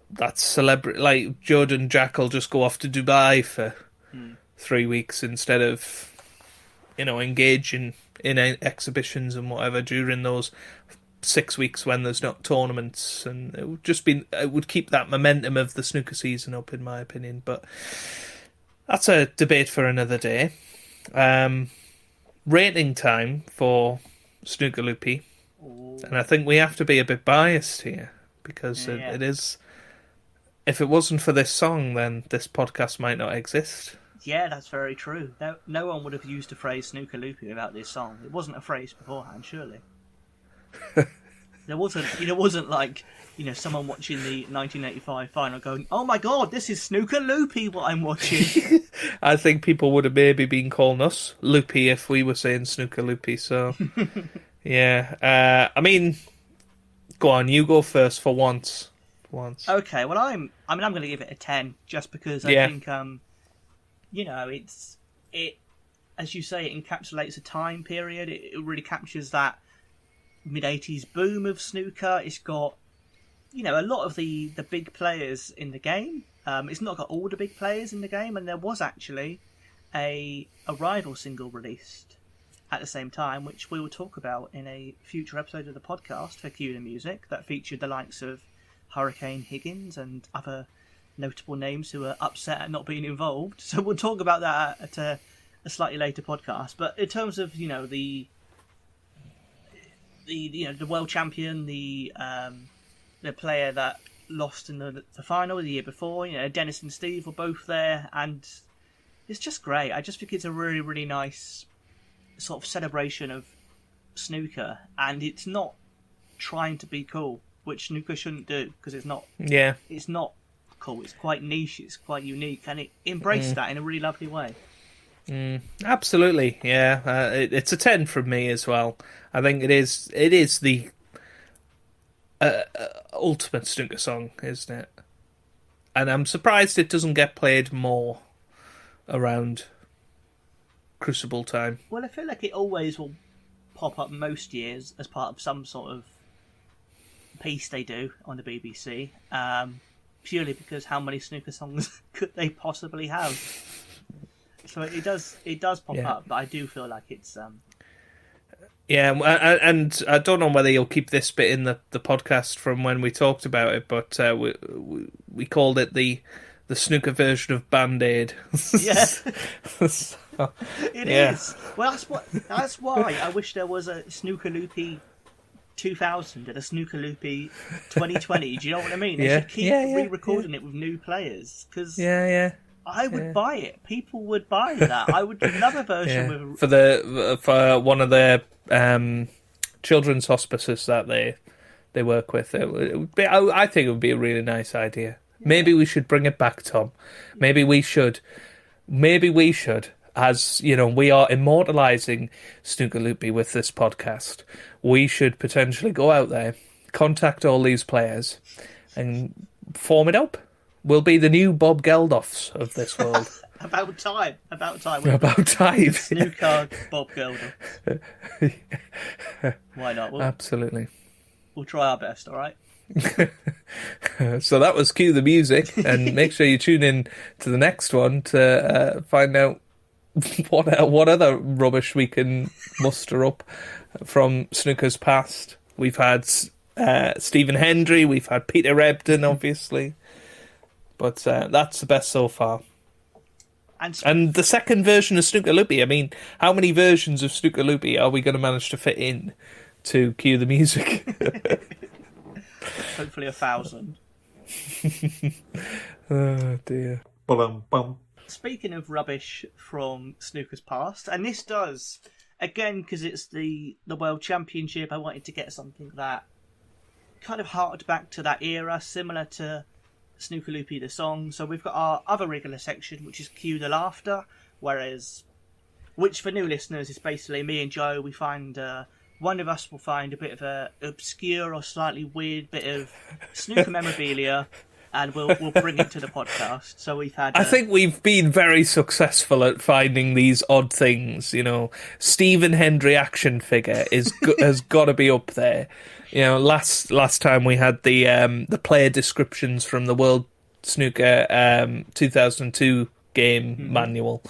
that celebrity, like Judd and Jack will just go off to Dubai for 3 weeks instead of, engaging in exhibitions and whatever during those 6 weeks when there's not tournaments, and it would keep that momentum of the snooker season up, in my opinion. But that's a debate for another day. Rating time for Snooker Loopy, and I think we have to be a bit biased here because it is. If it wasn't for this song, then this podcast might not exist. Yeah, that's very true. No one would have used the phrase Snooker Loopy without this song. It wasn't a phrase beforehand, surely. There wasn't like someone watching the 1985 final going, "Oh my God, this is Snooker Loopy, what I'm watching." I think people would have maybe been calling us Loopy if we were saying Snooker Loopy. So, yeah. I mean, go on, you go first for once. Okay, well, I'm going to give it a 10 just because I think it as you say, it encapsulates a time period. It really captures that mid-80s boom of snooker. It's got a lot of the big players in the game. It's not got all the big players in the game, and there was actually a rival single released at the same time, which we will talk about in a future episode of the podcast for Cue the Music, that featured the likes of Hurricane Higgins and other notable names who are upset at not being involved. So we'll talk about that at a slightly later podcast. But in terms of the world champion, the player that lost in the final the year before, Dennis and Steve were both there, and it's just great. I just think it's a really, really nice sort of celebration of snooker, and it's not trying to be cool, which snooker shouldn't do, because it's not. Yeah, it's not cool. It's quite niche. It's quite unique, and it embraced that in a really lovely way. Absolutely, yeah. It's a 10 from me as well. I think it is the ultimate snooker song, isn't it? And I'm surprised it doesn't get played more around Crucible time. Well, I feel like it always will pop up most years as part of some sort of piece they do on the BBC, purely because how many snooker songs could they possibly have? So it does pop up, but I do feel like it's yeah, and I don't know whether you'll keep this bit in the podcast from when we talked about it, but we called it the snooker version of Band-Aid. Yeah. It is. Well, that's why I wish there was a Snooker Loopy 2000 and a Snooker Loopy 2020. Do you know what I mean? They should keep re-recording it with new players, because I would buy it. People would buy that. I would do another version with for one of their children's hospices that they work with. It would be, I think it would be a really nice idea. Maybe we should bring it back, Tom. Maybe we should. As we are immortalising Snooker Loopy with this podcast. We should potentially go out there, contact all these players, and form it up. We'll be the new Bob Geldofs of this world. About time. About time. Snooker Bob Geldof. Why not? Absolutely. We'll try our best, all right? So that was Cue the Music, and make sure you tune in to the next one to find out what other rubbish we can muster up from snooker's past. We've had Stephen Hendry, we've had Peter Ebdon, obviously, but that's the best so far. And the second version of Snooker Loopy. I mean, how many versions of Snooker Loopy are we going to manage to fit in to cue the music? Hopefully 1,000. Oh dear. Bum. Speaking of rubbish from snooker's past, and this does, again, because it's the World Championship, I wanted to get something that kind of harked back to that era, similar to Snooker Loopy the song. So we've got our other regular section, which is Cue the Laughter, which for new listeners is basically me and Joe. We find one of us will find a bit of a obscure or slightly weird bit of snooker memorabilia, and we'll bring it to the podcast. So we've had. I think we've been very successful at finding these odd things. You know, Stephen Hendry action figure has got to be up there. You know, last time we had the player descriptions from the World Snooker 2002 game manual,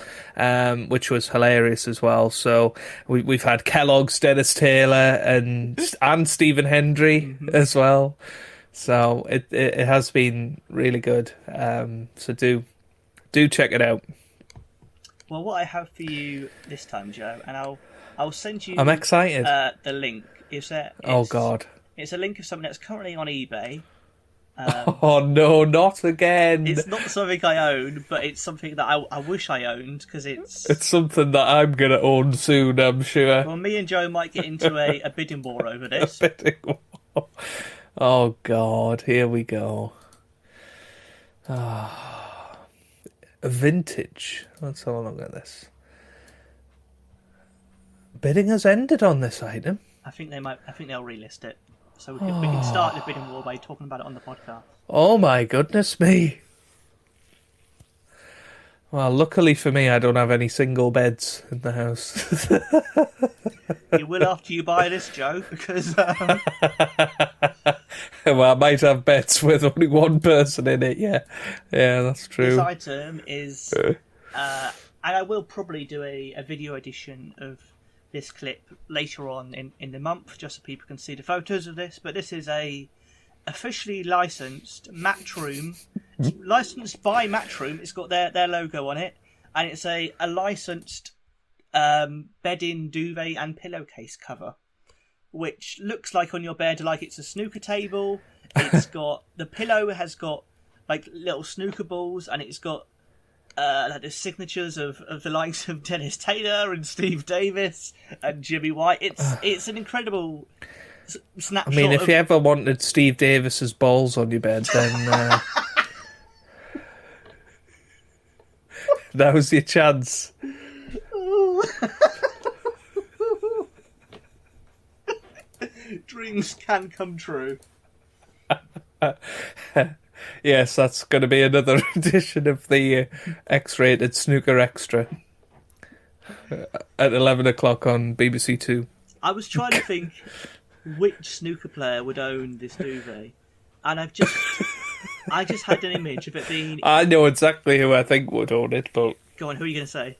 which was hilarious as well. So we've had Kellogg's Dennis Taylor and Stephen Hendry as well. So it has been really good. So do check it out. Well, what I have for you this time, Joe, and I'll send you. I'm excited. The link Oh God! It's a link of something that's currently on eBay. Oh no, not again! It's not something I own, but it's something that I wish I owned, because it's something that I'm gonna own soon, I'm sure. Well, me and Joe might get into a bidding war over this. A bidding war. Oh God, here we go. Vintage. Let's have a look at this. Bidding has ended on this item. I think they'll relist it. So we can start the bidding war by talking about it on the podcast. Oh my goodness me. Well, luckily for me, I don't have any single beds in the house. You will after you buy this, Joe, because... Well, I might have beds with only one person in it, yeah. Yeah, that's true. This item is... and I will probably do a video edition of this clip later on in the month, just so people can see the photos of this. But this is a officially licensed Matchroom. It's licensed by Matchroom. It's got their logo on it, and it's a licensed bedding, duvet, and pillowcase cover, which looks like on your bed like it's a snooker table. It's got the pillow has got like little snooker balls, and it's got like the signatures of the likes of Dennis Taylor and Steve Davis and Jimmy White. It's an incredible snapshot. I mean, if you ever wanted Steve Davis's balls on your bed, then that was your chance. Dreams can come true. Yes, that's going to be another edition of the X-rated Snooker Extra at 11 o'clock on BBC Two. I was trying to think which snooker player would own this duvet, and I just had an image of it being... I know exactly who I think would own it, but... Go on, who are you going to say?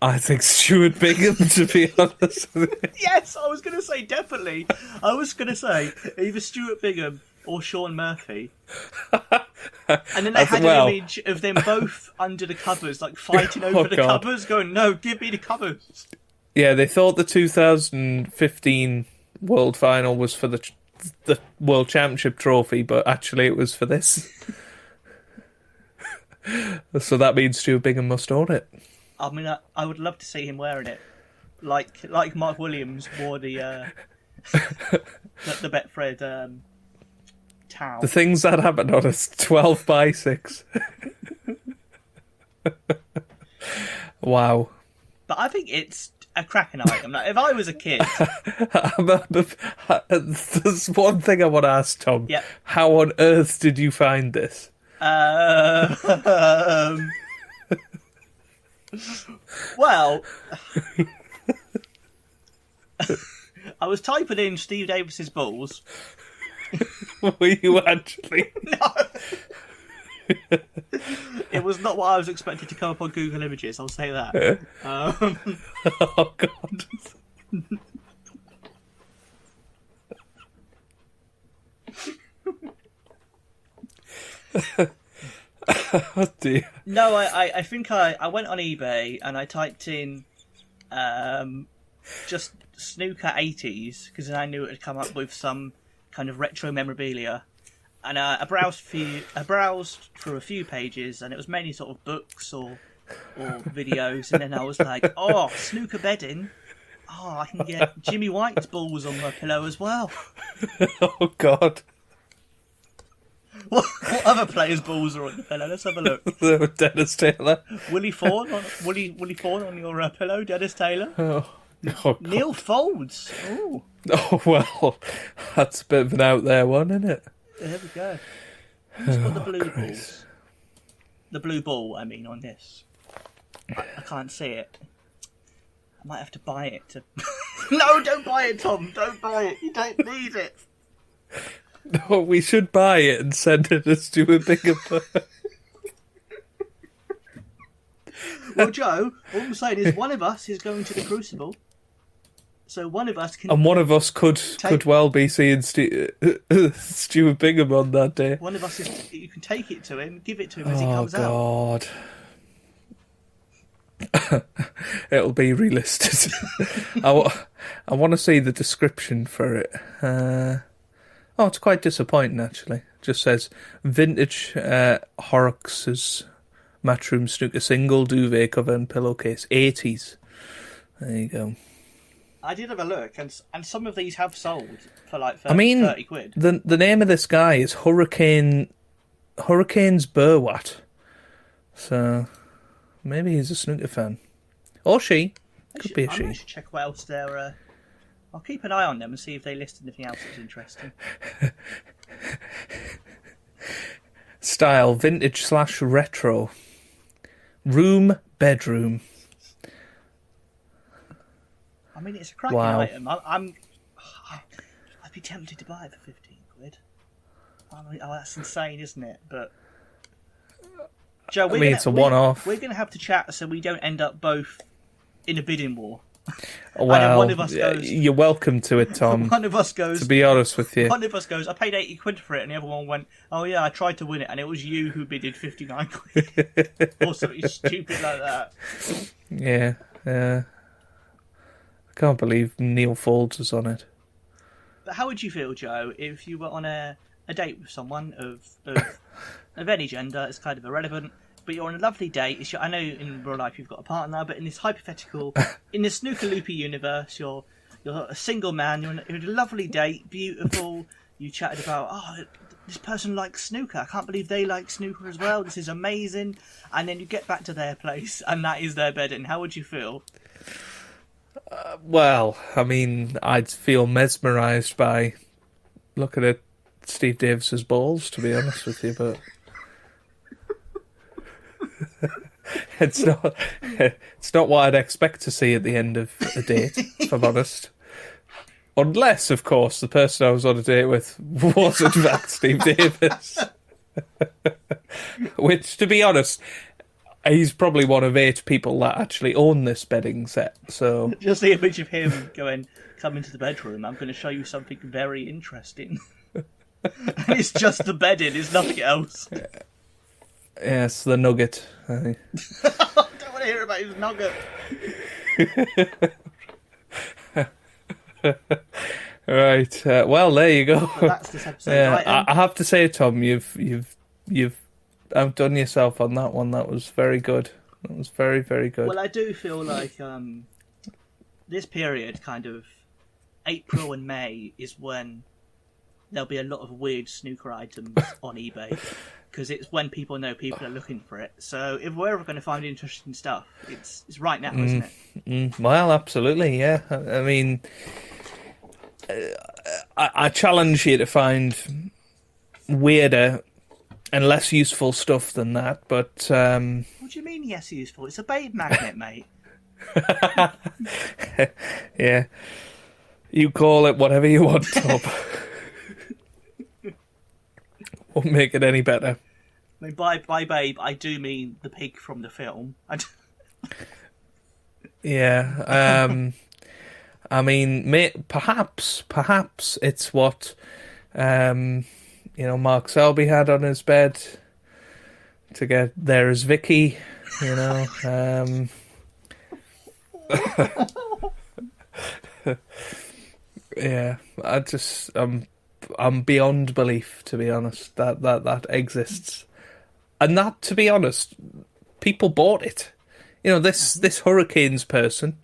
I think Stuart Bingham, to be honest. Yes, I was going to say definitely. I was going to say either Stuart Bingham or Sean Murphy. And then they had an image of them both under the covers, like fighting over the covers, going, no, give me the covers. Yeah, they thought the 2015 World Final was for the World Championship trophy, but actually it was for this. So that means Stuart Bingham must own it. I mean, I would love to see him wearing it, like Mark Williams wore the Betfred towel. The things that happened on a 12x6. Wow. But I think it's a cracking item. Like, if I was a kid, there's one thing I want to ask Tom. Yep. How on earth did you find this? Well, I was typing in Steve Davis's balls. Were you actually? No. It was not what I was expected to come up on Google Images, I'll say that. Oh, God. Oh, dear. No, I think I went on eBay and I typed in just snooker 80s, because then I knew it would come up with some kind of retro memorabilia. And I browsed through a few pages, and it was mainly sort of books or videos. And then I was like, oh, snooker bedding. Oh, I can get Jimmy White's balls on my pillow as well. Oh, God. What other players' balls are on your pillow? Let's have a look. Dennis Taylor. Willie Fawn on your pillow, Dennis Taylor. Oh, God. Neil Folds. Ooh. Oh, well, that's a bit of an out there one, isn't it? There we go. Who's got the blue balls? The blue ball, I mean, on this. I can't see it. I might have to buy it to... No, don't buy it, Tom. Don't buy it. You don't need it. No, we should buy it and send it to Stuart Bingham. Well, Joe, all I'm saying is one of us is going to the Crucible. So one of us can... And one of us could well be seeing Stuart Bingham on that day. One of us is... You can take it to him, give it to him as he comes out. Oh, God. It'll be relisted. I want to see the description for it. It's quite disappointing, actually. It just says, vintage Horrocks' Matchroom Snooker single duvet cover and pillowcase, 80s. There you go. I did have a look, and some of these have sold for like 30 quid. The name of this guy is Hurricanes Burwatt. So, maybe he's a snooker fan. Or she. Could be a she. I should check what else they're... I'll keep an eye on them and see if they list anything else that's interesting. Style, vintage/retro. Room, bedroom. I mean, it's a cracking item. I'd be tempted to buy it for 15 quid. I mean, that's insane, isn't it? But Joe, it's a one-off. We're going to have to chat so we don't end up both in a bidding war. Well, one of us goes, you're welcome to it, Tom. One of us goes... To be honest with you. One of us goes, I paid 80 quid for it, and the other one went, oh yeah, I tried to win it, and it was you who bidded 59 quid. Or something stupid like that. Yeah. I can't believe Neil Folds is on it. But how would you feel, Joe, if you were on a date with someone of any gender? It's kind of irrelevant. But you're on a lovely date. I know in real life you've got a partner, but in this hypothetical, in the Snooker Loopy universe, you're a single man. You're on a lovely date, beautiful. You chatted about, this person likes snooker. I can't believe they like snooker as well. This is amazing. And then you get back to their place, and that is their bedding. How would you feel? Well, I mean, I'd feel mesmerised by looking at Steve Davis's balls, to be honest with you, but... It's not what I'd expect to see at the end of a date, if I'm honest. Unless, of course, the person I was on a date with was in fact Steve Davis. Which, to be honest, he's probably one of 8 people that actually own this bedding set. So just the image of him going, come into the bedroom, I'm going to show you something very interesting. It's just the bedding, it's nothing else. Yes, the nugget. I don't want to hear about his nugget. Right. Well, there you go. Well, that's this episode. Right, I have to say, Tom, you've outdone yourself on that one. That was very good. That was very, very good. Well, I do feel like this period, kind of April and May, is when there'll be a lot of weird snooker items on eBay. Because it's when people know people are looking for it. So if we're ever going to find interesting stuff, it's right now, isn't it? Well, absolutely, yeah. I mean, I challenge you to find weirder and less useful stuff than that. But what do you mean, yes, useful? It's a babe magnet, mate. Yeah, you call it whatever you want, Tom. Won't make it any better. I mean, by babe, I do mean the pig from the film. Yeah. I mean, perhaps it's what Mark Selby had on his bed to get there as Vicky. Yeah, I'm beyond belief, to be honest, that exists. And that, to be honest, people bought it. This Hurricanes person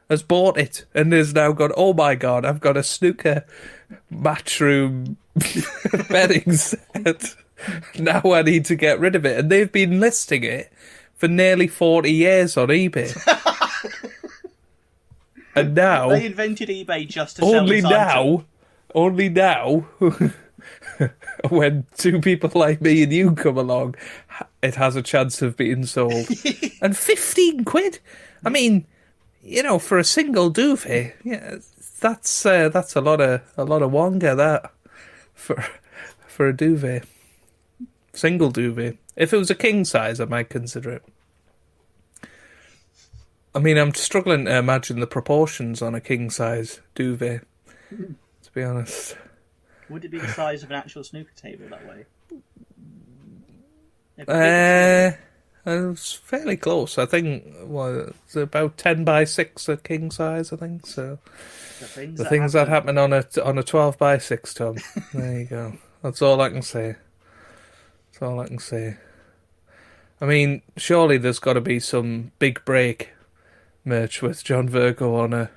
has bought it and has now gone, oh my God, I've got a snooker matchroom betting set. Now I need to get rid of it. And they've been listing it for nearly 40 years on eBay. And now... They invented eBay just to sell this item. Only now, when two people like me and you come along, it has a chance of being sold. And 15 quid? I mean, for a single duvet, yeah, that's a lot of wonga, that, for a duvet. Single duvet. If it was a king size, I might consider it. I mean, I'm struggling to imagine the proportions on a king size duvet, to be honest. Would it be the size of an actual snooker table that way? It was fairly close. I think it's about 10 by 6 a king size, I think. So the things that happen on a 12 by 6, Tom. There you go. That's all I can say. That's all I can say. I mean, surely there's got to be some big break merch with John Virgo on a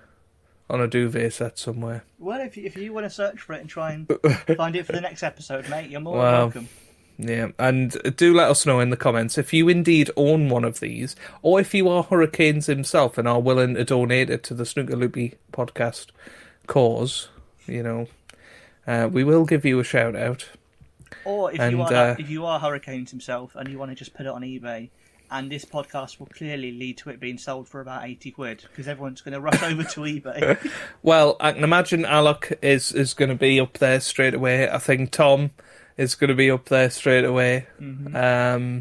duvet set somewhere. Well, if you want to search for it and try and find it for the next episode, mate, you're more than welcome. Yeah, and do let us know in the comments if you indeed own one of these, or if you are Hurricanes himself and are willing to donate it to the Snooker Loopy podcast cause. We will give you a shout out. Or if you are Hurricanes himself and you want to just put it on eBay, and this podcast will clearly lead to it being sold for about 80 quid, because everyone's going to rush over to eBay. Well, I can imagine Alec is going to be up there straight away. I think Tom is going to be up there straight away. Mm-hmm.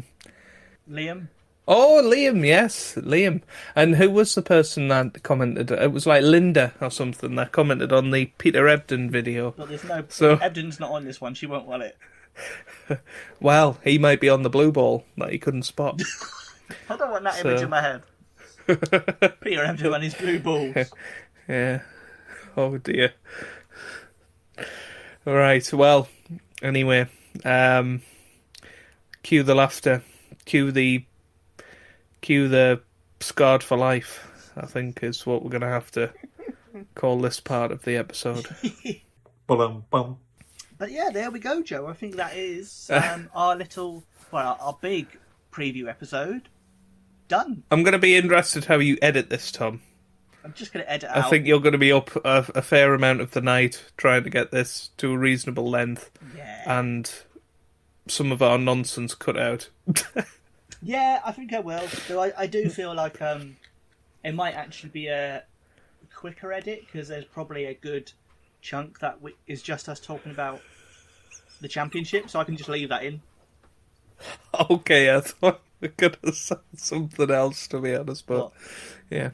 Liam? Oh, Liam, yes, Liam. And who was the person that commented? It was like Linda or something that commented on the Peter Ebdon video. But there's no... So, Ebdon's not on this one, she won't want it. Well, he might be on the blue ball that he couldn't spot. I don't want that image in my head. Peter Ebdon and his blue balls. Yeah. Oh dear. All right. Well, anyway, cue the laughter. Cue the scarred for life, I think, is what we're going to have to call this part of the episode. Bum. But yeah, there we go, Joe. I think that is our big preview episode done. I'm going to be interested how you edit this, Tom. I'm just going to edit out. I think you're going to be up a fair amount of the night trying to get this to a reasonable length. Yeah. And some of our nonsense cut out. Yeah, I think I will. So I do feel like it might actually be a quicker edit, because there's probably a good chunk that is just us talking about the championship, so I can just leave that in. Okay, I thought you were going to say something else, to be honest, but what? Yeah.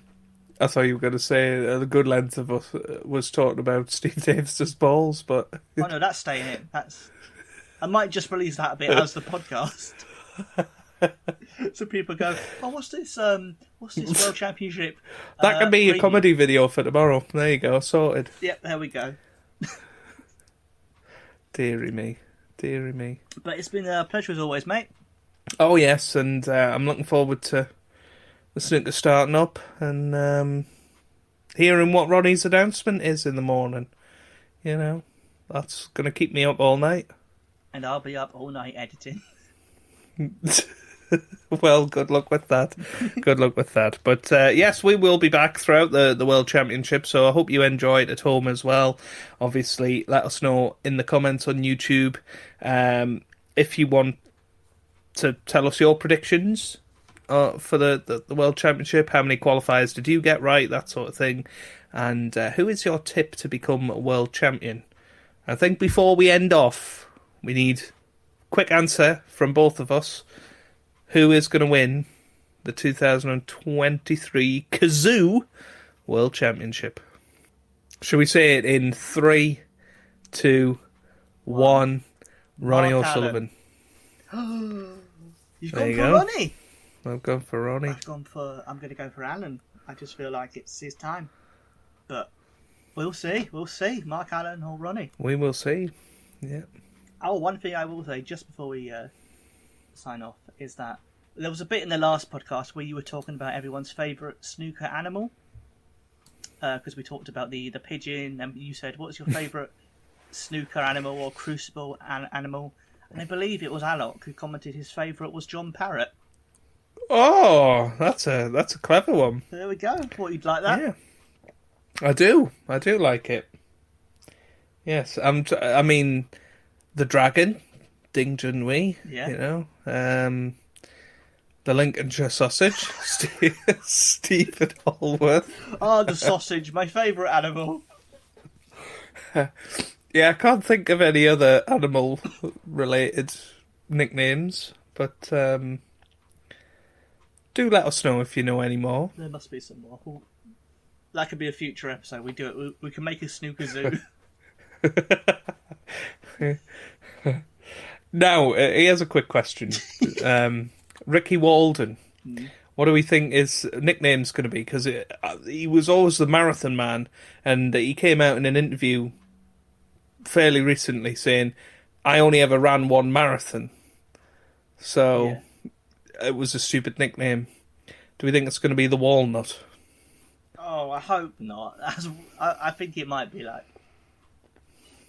I thought you were going to say the good length of us was talking about Steve Davis's balls, but... Oh no, that's staying in. I might just release that a bit as the podcast. So people go, oh, what's this World Championship? That can be a comedy video for tomorrow. There you go, sorted. Yep, there we go. Deary me. But it's been a pleasure as always, mate. Oh yes, and I'm looking forward to the snooker starting up and hearing what Ronnie's announcement is in the morning. That's going to keep me up all night. And I'll be up all night editing. Well, good luck with that. But yes, we will be back throughout the World Championship, so I hope you enjoyed at home as well. Obviously, let us know in the comments on YouTube if you want to tell us your predictions for the World Championship. How many qualifiers did you get right? That sort of thing. And who is your tip to become a world champion? I think before we end off, we need quick answer from both of us. Who is going to win the 2023 Cazoo World Championship? Should we say it in 3, 2, 1? Ronnie O'Sullivan. You've gone for Ronnie. I've gone for Ronnie. I'm going to go for Allen. I just feel like it's his time. But we'll see. We'll see. Mark Allen or Ronnie. We will see. Yeah. Oh, one thing I will say just before we sign off is that there was a bit in the last podcast where you were talking about everyone's favourite snooker animal. Because we talked about the pigeon, and you said, what's your favourite snooker animal or crucible animal? And I believe it was Alok who commented his favourite was John Parrott. Oh, that's a clever one. There we go. Thought you'd like that. Yeah, I do like it. Yes, I mean, the dragon, Ding Junhui. Yeah. You know, the Lincolnshire sausage, Stephen Allworth. Oh, the sausage, my favourite animal. Yeah, I can't think of any other animal-related nicknames, but do let us know if you know any more. There must be some more. That could be a future episode. We do it. We can make a snooker zoo. Now, here's a quick question. Ricky Walden. What do we think his nickname's going to be? Because he was always the marathon man, and he came out in an interview fairly recently saying, I only ever ran one marathon. So it was a stupid nickname. Do we think it's going to be the Walnut? Oh, I hope not. I think it might be like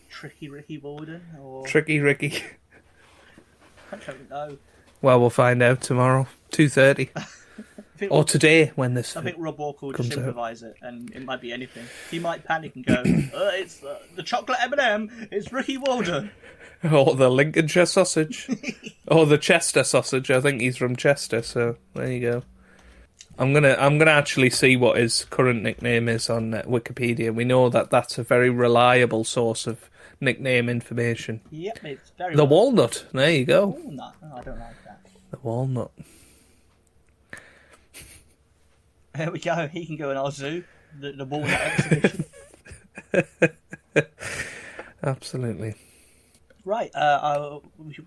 Tricky Ricky Walden or Tricky Ricky. I don't know. Well, we'll find out tomorrow, 2:30. Or today, when this I think Rob Walker will comes just improvise it, and it might be anything. He might panic and go, it's the chocolate M&M, it's Ricky Walden. Or the Lincolnshire sausage. Or the Chester sausage. I think he's from Chester, so there you go. I'm gonna actually see what his current nickname is on Wikipedia. We know that that's a very reliable source of nickname information. Yep, it's very The Walnut. There you go. Walnut. Oh, I don't like that. The Walnut. There we go. He can go in our zoo. The Walnut exhibition. Absolutely. Right.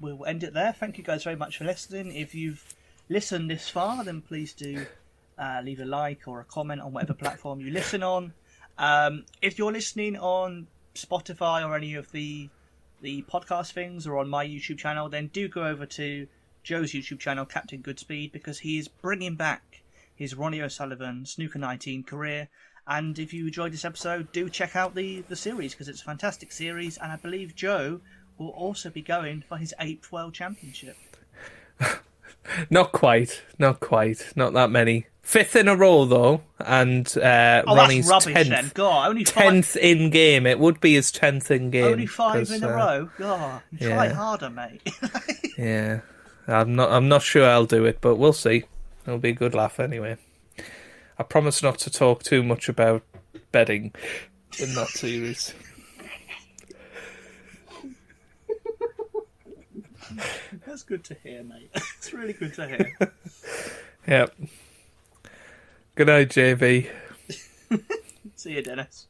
We'll end it there. Thank you guys very much for listening. If you've listened this far, then please do leave a like or a comment on whatever platform you listen on. If you're listening on Spotify or any of the podcast things, or on my YouTube channel, then do go over to Joe's YouTube channel, Captain Goodspeed, because he is bringing back his Ronnie O'Sullivan Snooker 19 career. And if you enjoyed this episode, do check out the series, because it's a fantastic series, and I believe Joe will also be going for his 8th World Championship. Not quite. Not that many. 5th in a row, though, and Ronnie's that's rubbish 10th. Then. God, only 10th in game. It would be his 10th in game. Only 5 in a row. God, try harder, mate. Yeah, I'm not sure I'll do it, but we'll see. It'll be a good laugh anyway. I promise not to talk too much about betting in that series. That's good to hear, mate. It's really good to hear. Yep. Good night, JB. See you, Dennis.